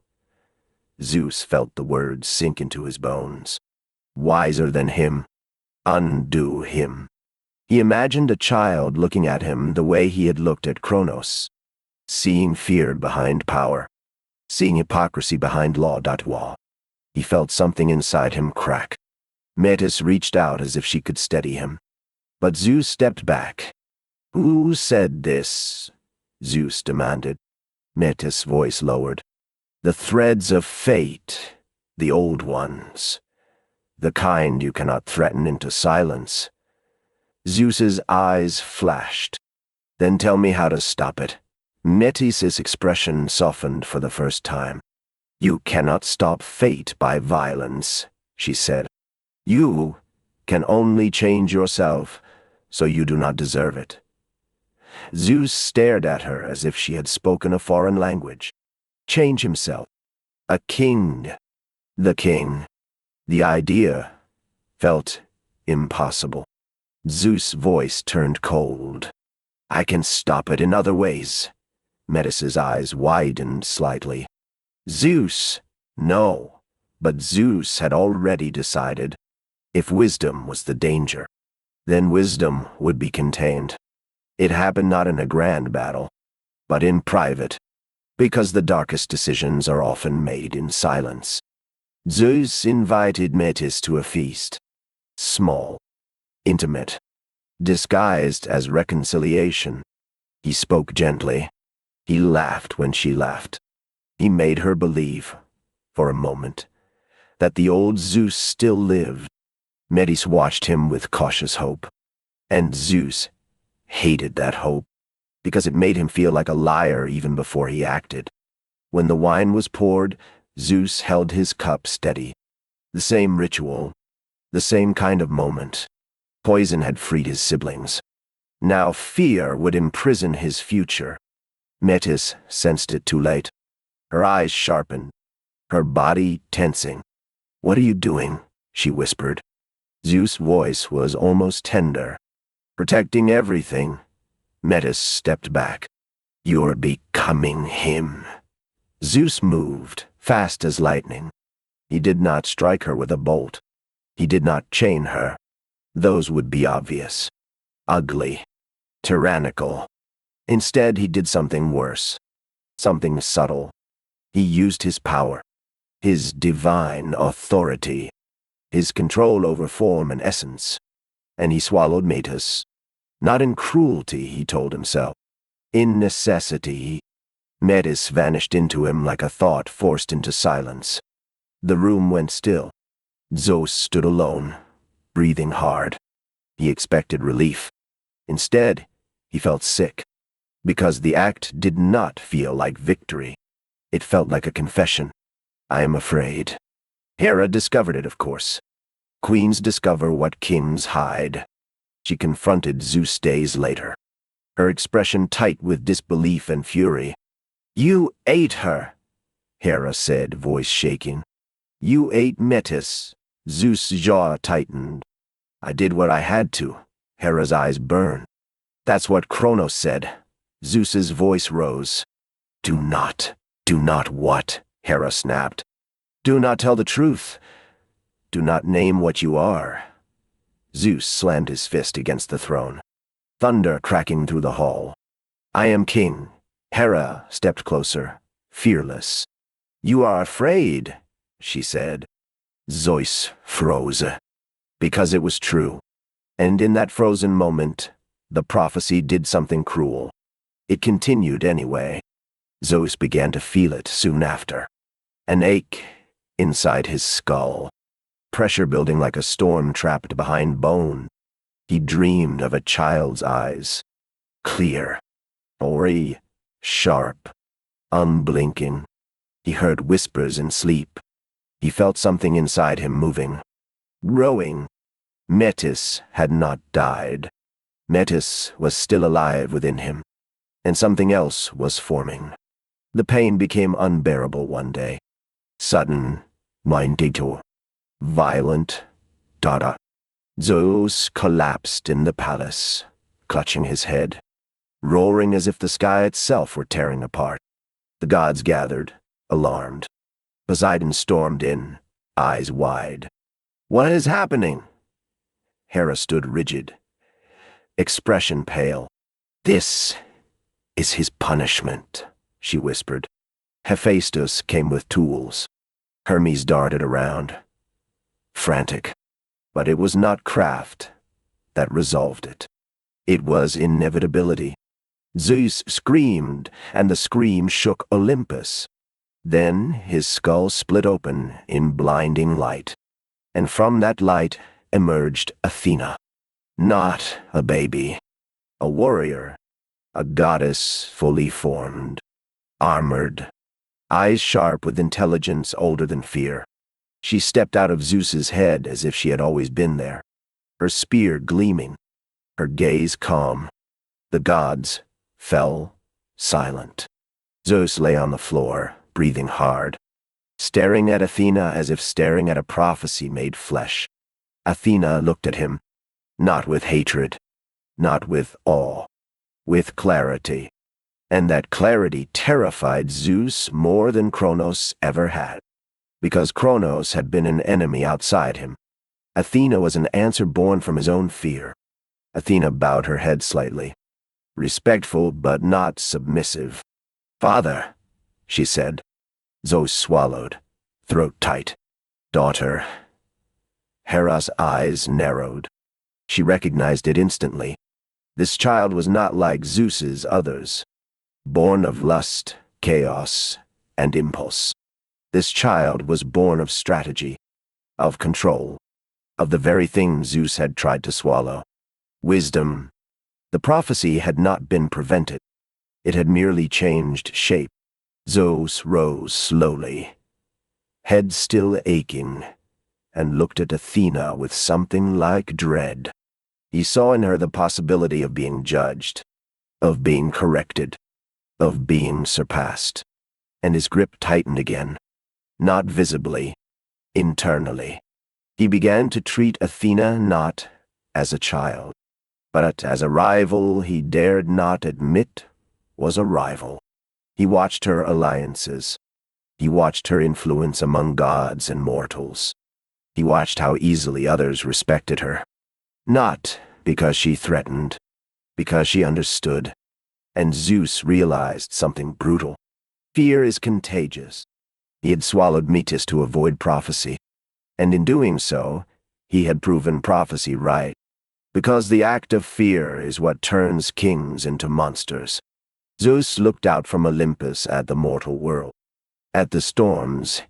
Zeus felt the words sink into his bones. Wiser than him. Undo him. He imagined a child looking at him the way he had looked at Kronos, seeing fear behind power, seeing hypocrisy behind law. He felt something inside him crack. Metis reached out as if she could steady him. But Zeus stepped back. Who said this? Zeus demanded. Metis' voice lowered. The threads of fate, the old ones. the kind you cannot threaten into silence. Zeus's eyes flashed. Then tell me how to stop it. Metis's expression softened for the first time. You cannot stop fate by violence, she said. You can only change yourself, so you do not deserve it. Zeus stared at her as if she had spoken a foreign language. Change himself. A king. The king. The idea felt impossible. Zeus' voice turned cold. I can stop it in other ways. Metis's eyes widened slightly. Zeus, no. But Zeus had already decided. If wisdom was the danger, then wisdom would be contained. It happened not in a grand battle, but in private, because the darkest decisions are often made in silence. Zeus invited Metis to a feast. Small, intimate, disguised as reconciliation. He spoke gently. He laughed when she laughed. He made her believe, for a moment, that the old Zeus still lived. Metis watched him with cautious hope. And Zeus hated that hope, because it made him feel like a liar even before he acted. When the wine was poured, Zeus held his cup steady. The same ritual, the same kind of moment. Poison had freed his siblings. Now fear would imprison his future. Metis sensed it too late. Her eyes sharpened, her body tensing. What are you doing? She whispered. Zeus' voice was almost tender. Protecting everything. Metis stepped back. You're becoming him. Zeus moved, fast as lightning. He did not strike her with a bolt. He did not chain her. Those would be obvious. Ugly. Tyrannical. Instead, he did something worse. Something subtle. He used his power. His divine authority. His control over form and essence. And he swallowed Metis. Not in cruelty, he told himself. In necessity. Metis vanished into him like a thought forced into silence. The room went still. Zeus stood alone, breathing hard. He expected relief. Instead, he felt sick. Because the act did not feel like victory. It felt like a confession. I am afraid. Hera discovered it, of course. Queens discover what kings hide. She confronted Zeus days later. Her expression tight with disbelief and fury. You ate her, Hera said, voice shaking. You ate Metis. Zeus' jaw tightened. I did what I had to. Hera's eyes burned. That's what Kronos said. Zeus's voice rose. Do not what? Hera snapped. Do not tell the truth. Do not name what you are. Zeus slammed his fist against the throne. Thunder cracking through the hall. I am king. Hera stepped closer, fearless. You are afraid, she said. Zeus froze. Because it was true. And in that frozen moment, the prophecy did something cruel. It continued anyway. Zeus began to feel it soon after. An ache inside his skull. Pressure building like a storm trapped behind bone. He dreamed of a child's eyes. Clear. Hoary. Sharp. Unblinking. He heard whispers in sleep. He felt something inside him moving. Growing. Metis had not died. Metis was still alive within him. And something else was forming. The pain became unbearable one day. Sudden, mindito, violent, dada. Zeus collapsed in the palace, clutching his head, roaring as if the sky itself were tearing apart. The gods gathered, alarmed. Poseidon stormed in, eyes wide. What is happening? Hera stood rigid, expression pale. This is his punishment, she whispered. Hephaestus came with tools. Hermes darted around, frantic. But it was not craft that resolved it. It was inevitability. Zeus screamed, and the scream shook Olympus. Then his skull split open in blinding light. And from that light emerged Athena. Not a baby, a warrior, a goddess fully formed, armored, eyes sharp with intelligence older than fear. She stepped out of Zeus's head as if she had always been there, her spear gleaming, her gaze calm. The gods fell silent. Zeus lay on the floor, breathing hard, staring at Athena as if staring at a prophecy made flesh. Athena looked at him, not with hatred, not with awe, with clarity. And that clarity terrified Zeus more than Kronos ever had, because Kronos had been an enemy outside him. Athena was an answer born from his own fear. Athena bowed her head slightly, respectful but not submissive. "Father," she said. Zeus swallowed, throat tight. "Daughter." Hera's eyes narrowed. She recognized it instantly. This child was not like Zeus's others, born of lust, chaos, and impulse. This child was born of strategy, of control, of the very thing Zeus had tried to swallow. Wisdom. The prophecy had not been prevented. It had merely changed shape. Zeus rose slowly, head still aching, and looked at Athena with something like dread. He saw in her the possibility of being judged, of being corrected, of being surpassed. And his grip tightened again, not visibly, internally. He began to treat Athena not as a child, but as a rival he dared not admit was a rival. He watched her alliances. He watched her influence among gods and mortals. He watched how easily others respected her. Not because she threatened, because she understood. And Zeus realized something brutal. Fear is contagious. He had swallowed Metis to avoid prophecy, and in doing so, he had proven prophecy right, because the act of fear is what turns kings into monsters. Zeus looked out from Olympus at the mortal world, at the storms.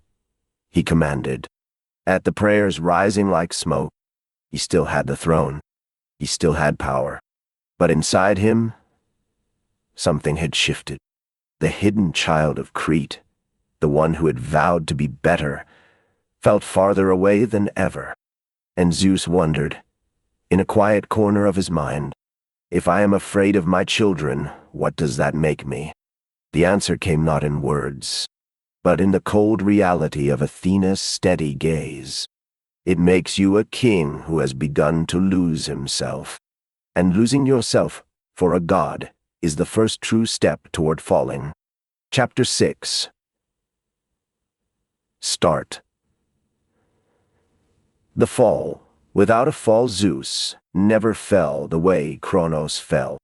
He commanded. At the prayers rising like smoke. He still had the throne. He still had power. But inside him, something had shifted. The hidden child of Crete, the one who had vowed to be better, felt farther away than ever. And Zeus wondered, in a quiet corner of his mind, if I am afraid of my children, what does that make me? The answer came not in words, but in the cold reality of Athena's steady gaze. It makes you a king who has begun to lose himself. And losing yourself for a god is the first true step toward falling. Chapter 6. Start. The fall. Without a fall, Zeus never fell the way Kronos fell.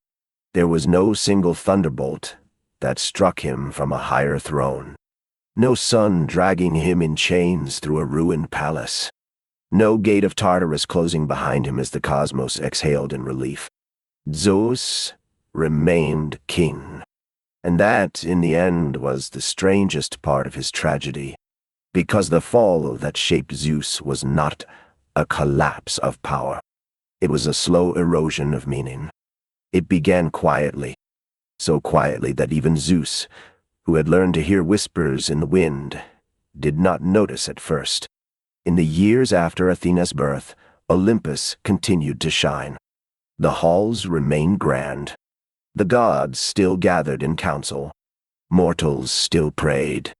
There was no single thunderbolt that struck him from a higher throne. No sun dragging him in chains through a ruined palace. No gate of Tartarus closing behind him as the cosmos exhaled in relief. Zeus remained king. And that, in the end, was the strangest part of his tragedy, because the fall that shaped Zeus was not a collapse of power. It was a slow erosion of meaning. It began quietly, so quietly that even Zeus, who had learned to hear whispers in the wind, did not notice at first. In the years after Athena's birth, Olympus continued to shine. The halls remained grand. The gods still gathered in council. Mortals still prayed,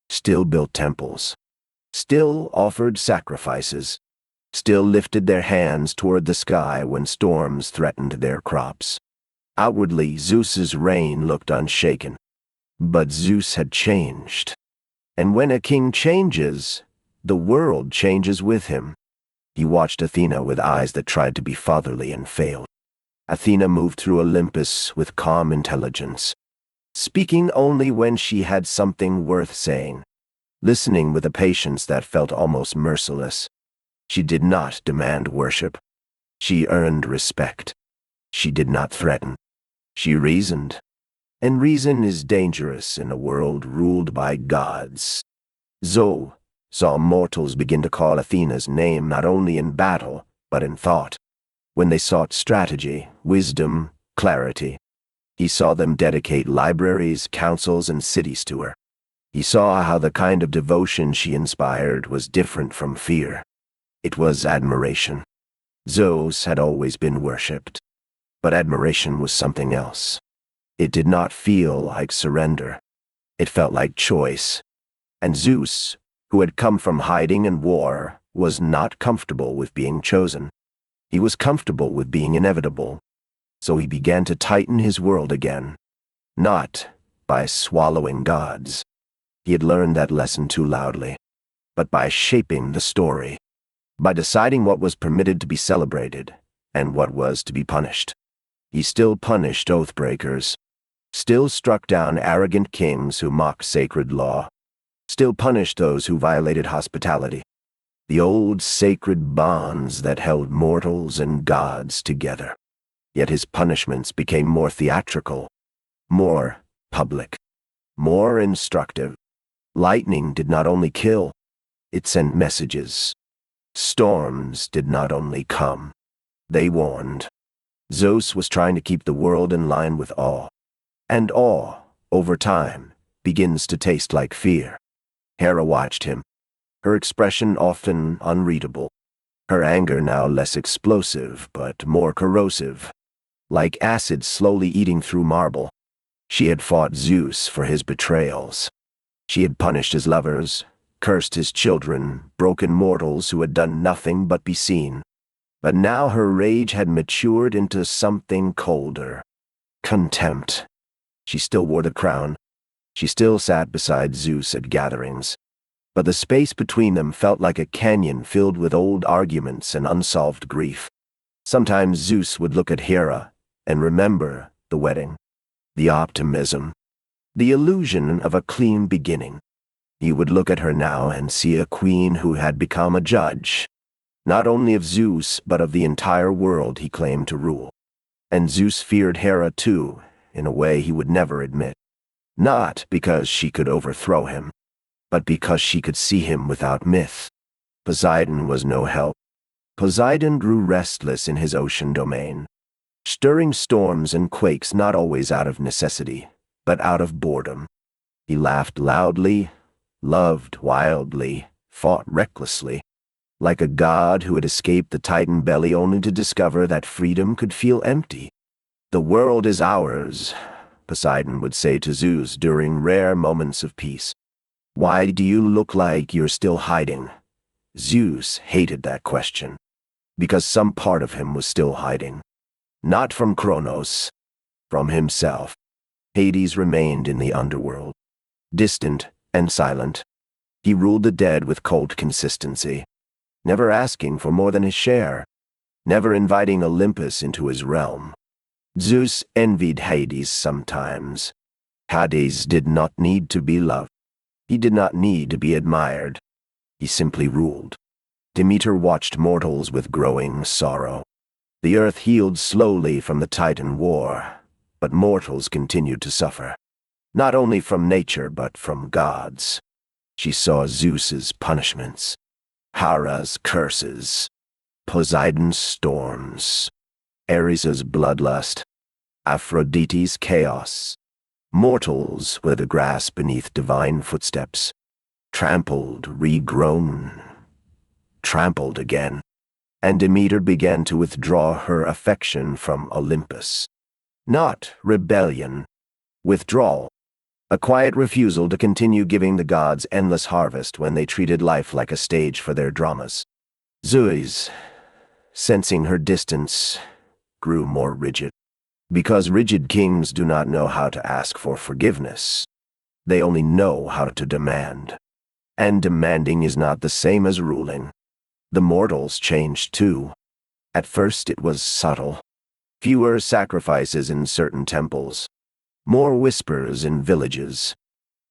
still built temples, still offered sacrifices, still lifted their hands toward the sky when storms threatened their crops. Outwardly, Zeus's reign looked unshaken. But Zeus had changed. And when a king changes, the world changes with him. He watched Athena with eyes that tried to be fatherly and failed. Athena moved through Olympus with calm intelligence, speaking only when she had something worth saying, listening with a patience that felt almost merciless. She did not demand worship. She earned respect. She did not threaten. She reasoned. And reason is dangerous in a world ruled by gods. Zeus saw mortals begin to call Athena's name not only in battle, but in thought. When they sought strategy, wisdom, clarity, he saw them dedicate libraries, councils, and cities to her. He saw how the kind of devotion she inspired was different from fear. It was admiration. Zeus had always been worshipped, but admiration was something else. It did not feel like surrender. It felt like choice. And Zeus, who had come from hiding and war, was not comfortable with being chosen. He was comfortable with being inevitable. So he began to tighten his world again, not by swallowing gods. He had learned that lesson too loudly, but by shaping the story, by deciding what was permitted to be celebrated and what was to be punished. He still punished oath-breakers, still struck down arrogant kings who mocked sacred law, still punished those who violated hospitality, the old sacred bonds that held mortals and gods together. Yet his punishments became more theatrical, more public, more instructive. Lightning did not only kill, it sent messages. Storms did not only come, they warned. Zeus was trying to keep the world in line with awe. And awe, over time, begins to taste like fear. Hera watched him, her expression often unreadable, her anger now less explosive but more corrosive, like acid slowly eating through marble. She had fought Zeus for his betrayals. She had punished his lovers, cursed his children, broken mortals who had done nothing but be seen. But now her rage had matured into something colder. Contempt. She still wore the crown. She still sat beside Zeus at gatherings. But the space between them felt like a canyon filled with old arguments and unsolved grief. Sometimes Zeus would look at Hera and remember the wedding, the optimism, the illusion of a clean beginning. He would look at her now and see a queen who had become a judge, not only of Zeus but of the entire world he claimed to rule. And Zeus feared Hera too, in a way he would never admit. Not because she could overthrow him, but because she could see him without myth. Poseidon was no help. Poseidon grew restless in his ocean domain, stirring storms and quakes not always out of necessity, but out of boredom. He laughed loudly, loved wildly, fought recklessly, like a god who had escaped the Titan belly only to discover that freedom could feel empty. "The world is ours," Poseidon would say to Zeus during rare moments of peace. "Why do you look like you're still hiding?" Zeus hated that question, because some part of him was still hiding. Not from Kronos, from himself. Hades remained in the underworld, distant and silent. He ruled the dead with cold consistency, never asking for more than his share, never inviting Olympus into his realm. Zeus envied Hades sometimes. Hades did not need to be loved. He did not need to be admired. He simply ruled. Demeter watched mortals with growing sorrow. The earth healed slowly from the Titan war, but mortals continued to suffer, not only from nature but from gods. She saw Zeus's punishments, Hera's curses, Poseidon's storms, Ares's bloodlust, Aphrodite's chaos. Mortals were the grass beneath divine footsteps, trampled, regrown, trampled again. And Demeter began to withdraw her affection from Olympus. Not rebellion, withdrawal. A quiet refusal to continue giving the gods endless harvest when they treated life like a stage for their dramas. Zeus, sensing her distance, grew more rigid. Because rigid kings do not know how to ask for forgiveness. They only know how to demand. And demanding is not the same as ruling. The mortals changed too. At first it was subtle. Fewer sacrifices in certain temples. More whispers in villages.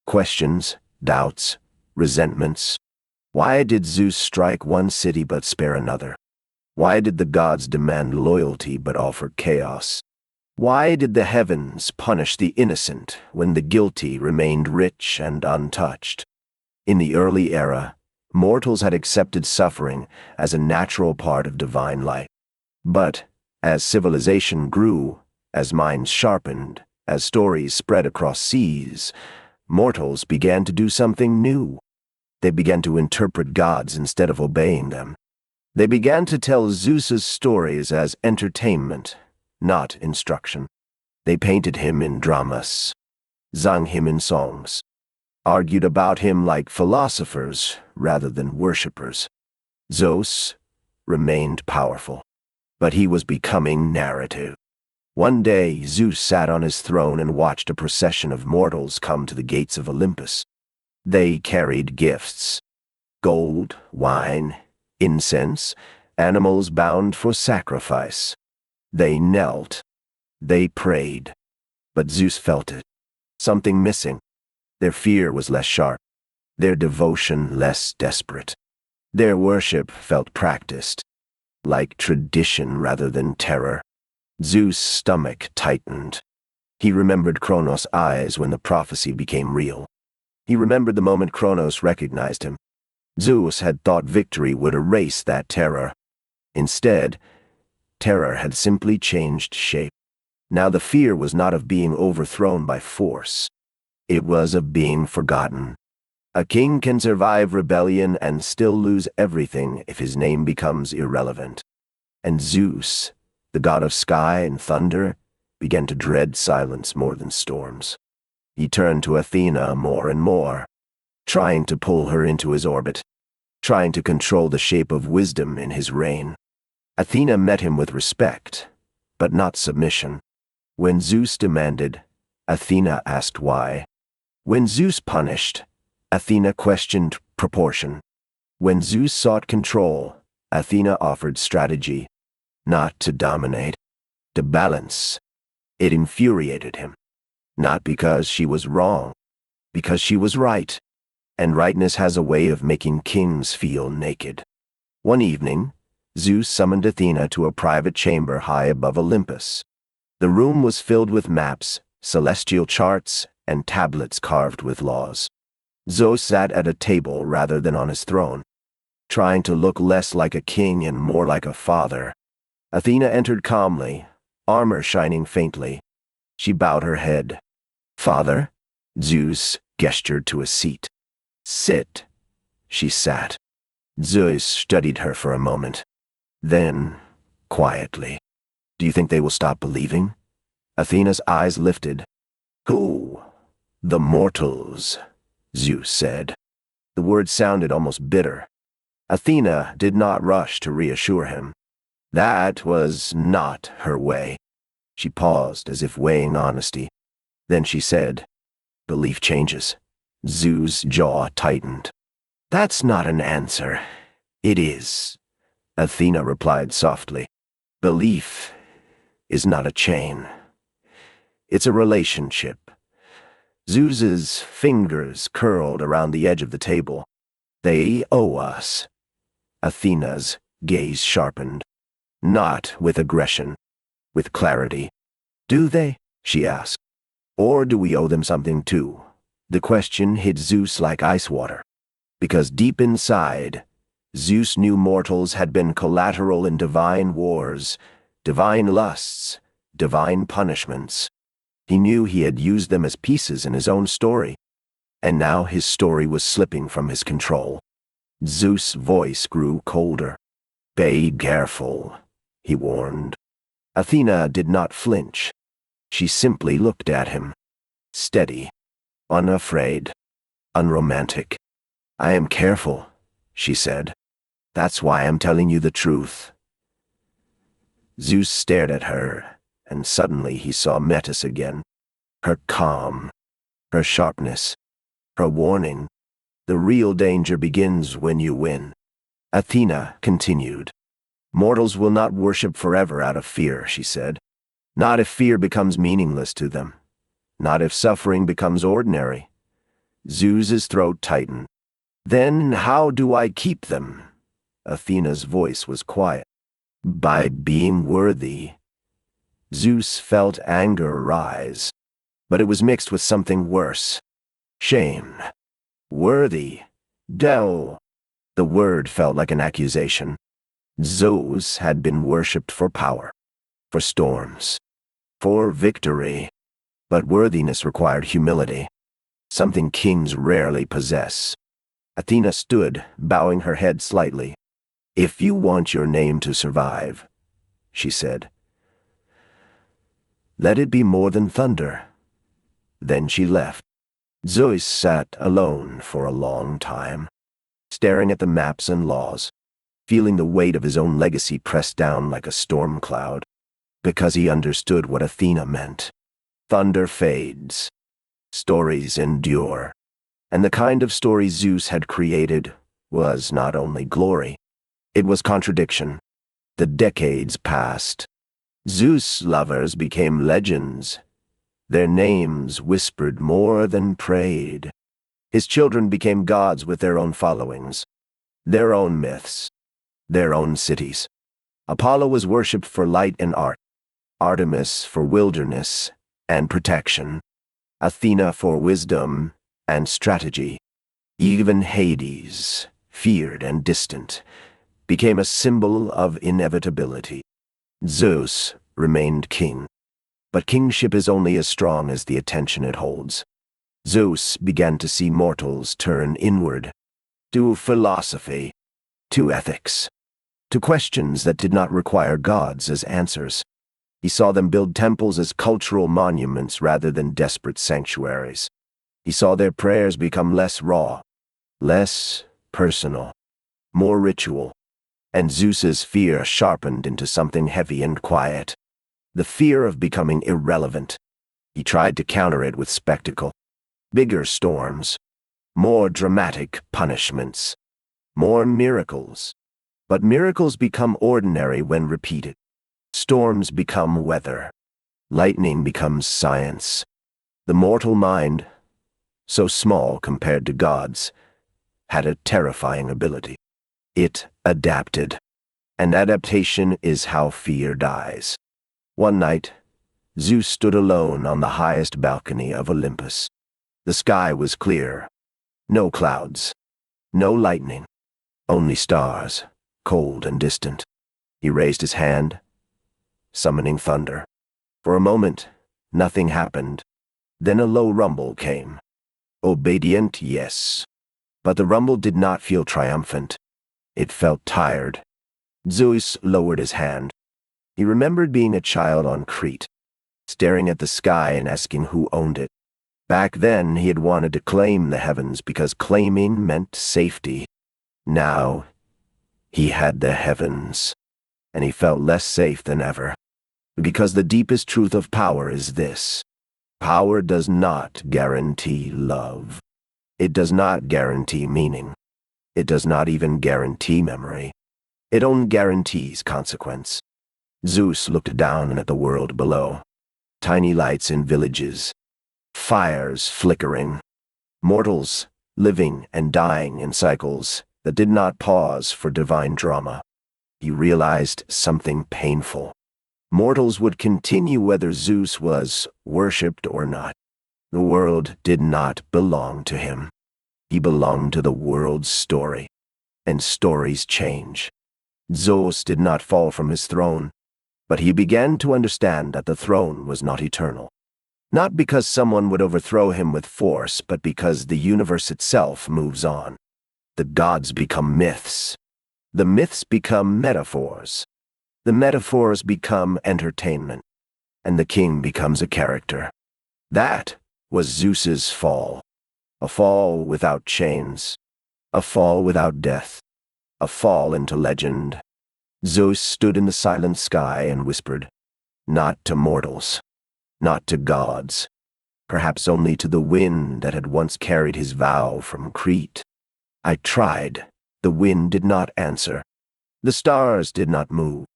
Questions, doubts, resentments. Why did Zeus strike one city but spare another? Why did the gods demand loyalty but offer chaos? Why did the heavens punish the innocent when the guilty remained rich and untouched? In the early era, Mortals had accepted suffering as a natural part of divine life. But as civilization grew, as minds sharpened, as stories spread across seas, mortals began to do something new. They began to interpret gods instead of obeying them. They began to tell Zeus's stories as entertainment, not instruction. They painted him in dramas, sung him in songs, argued about him like philosophers rather than worshippers. Zeus remained powerful, but he was becoming narrative. One day, Zeus sat on his throne and watched a procession of mortals come to the gates of Olympus. They carried gifts: gold, wine, incense, animals bound for sacrifice. They knelt. They prayed. But Zeus felt it. Something missing. Their fear was less sharp. Their devotion less desperate. Their worship felt practiced, like tradition rather than terror. Zeus' stomach tightened. He remembered Kronos' eyes when the prophecy became real. He remembered the moment Kronos recognized him. Zeus had thought victory would erase that terror. Instead, terror had simply changed shape. Now the fear was not of being overthrown by force. It was of being forgotten. A king can survive rebellion and still lose everything if his name becomes irrelevant. And Zeus, the god of sky and thunder, began to dread silence more than storms. He turned to Athena more and more, trying to pull her into his orbit, trying to control the shape of wisdom in his reign. Athena met him with respect, but not submission. When Zeus demanded, Athena asked why. When Zeus punished, Athena questioned proportion. When Zeus sought control, Athena offered strategy, not to dominate, to balance. It infuriated him, not because she was wrong, because she was right, and rightness has a way of making kings feel naked. One evening, Zeus summoned Athena to a private chamber high above Olympus. The room was filled with maps, celestial charts, and tablets carved with laws. Zeus sat at a table rather than on his throne, trying to look less like a king and more like a father. Athena entered calmly, armor shining faintly. She bowed her head. "Father?" Zeus gestured to a seat. "Sit." She sat. Zeus studied her for a moment. Then, quietly, "Do you think they will stop believing?" Athena's eyes lifted. "Who?" "The mortals," Zeus said. The word sounded almost bitter. Athena did not rush to reassure him. That was not her way. She paused as if weighing honesty. Then she said, "Belief changes." Zeus' jaw tightened. "That's not an answer." "It is," Athena replied softly. "Belief is not a chain. It's a relationship." Zeus's fingers curled around the edge of the table. "They owe us." Athena's gaze sharpened. Not with aggression, with clarity. "Do they?" she asked. "Or do we owe them something too?" The question hit Zeus like ice water, because deep inside, Zeus knew mortals had been collateral in divine wars, divine lusts, divine punishments. He knew he had used them as pieces in his own story, and now his story was slipping from his control. Zeus' voice grew colder. "Be careful," he warned. Athena did not flinch. She simply looked at him, steady, unafraid, unromantic. "I am careful," she said. "That's why I'm telling you the truth." Zeus stared at her, and suddenly he saw Metis again. Her calm, her sharpness, her warning. "The real danger begins when you win." Athena continued. "Mortals will not worship forever out of fear," she said. "Not if fear becomes meaningless to them. Not if suffering becomes ordinary." Zeus's throat tightened. "Then how do I keep them?" Athena's voice was quiet. "By being worthy." Zeus felt anger rise, but it was mixed with something worse. Shame. "Worthy? Del." The word felt like an accusation. Zeus had been worshipped for power, for storms, for victory, but worthiness required humility, something kings rarely possess. Athena stood, bowing her head slightly. "If you want your name to survive," she said, "let it be more than thunder." Then she left. Zeus sat alone for a long time, staring at the maps and laws, feeling the weight of his own legacy pressed down like a storm cloud, because he understood what Athena meant. Thunder fades, stories endure, and the kind of story Zeus had created was not only glory, it was contradiction. The decades passed. Zeus' lovers became legends. Their names whispered more than prayed. His children became gods with their own followings, their own myths, their own cities. Apollo was worshipped for light and art, Artemis for wilderness and protection, Athena for wisdom and strategy. Even Hades, feared and distant, became a symbol of inevitability. Zeus remained king, but kingship is only as strong as the attention it holds. Zeus began to see mortals turn inward, to philosophy, to ethics, to questions that did not require gods as answers. He saw them build temples as cultural monuments rather than desperate sanctuaries. He saw their prayers become less raw, less personal, more ritual, and Zeus's fear sharpened into something heavy and quiet, the fear of becoming irrelevant. He tried to counter it with spectacle, bigger storms, more dramatic punishments, more miracles. But miracles become ordinary when repeated. Storms become weather. Lightning becomes science. The mortal mind, so small compared to God's, had a terrifying ability. It adapted. And adaptation is how fear dies. One night, Zeus stood alone on the highest balcony of Olympus. The sky was clear. No clouds. No lightning. Only stars, cold and distant. He raised his hand, summoning thunder. For a moment, nothing happened. Then a low rumble came. Obedient, yes. But the rumble did not feel triumphant. It felt tired. Zeus lowered his hand. He remembered being a child on Crete, staring at the sky and asking who owned it. Back then, he had wanted to claim the heavens because claiming meant safety. Now, he had the heavens, and he felt less safe than ever. Because the deepest truth of power is this: power does not guarantee love. It does not guarantee meaning. It does not even guarantee memory. It only guarantees consequence. Zeus looked down at the world below. Tiny lights in villages, fires flickering, mortals living and dying in cycles that did not pause for divine drama. He realized something painful. Mortals would continue whether Zeus was worshipped or not. The world did not belong to him. He belonged to the world's story, and stories change. Zeus did not fall from his throne, but he began to understand that the throne was not eternal. Not because someone would overthrow him with force, but because the universe itself moves on. The gods become myths. The myths become metaphors. The metaphors become entertainment. And the king becomes a character. That was Zeus's fall. A fall without chains. A fall without death. A fall into legend. Zeus stood in the silent sky and whispered, not to mortals, not to gods, perhaps only to the wind that had once carried his vow from Crete. I tried. The wind did not answer. The stars did not move.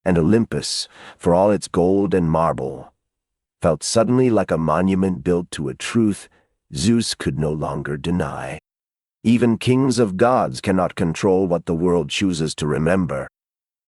And Olympus, for all its gold and marble, felt suddenly like a monument built to a truth Zeus could no longer deny. Even kings of gods cannot control what the world chooses to remember.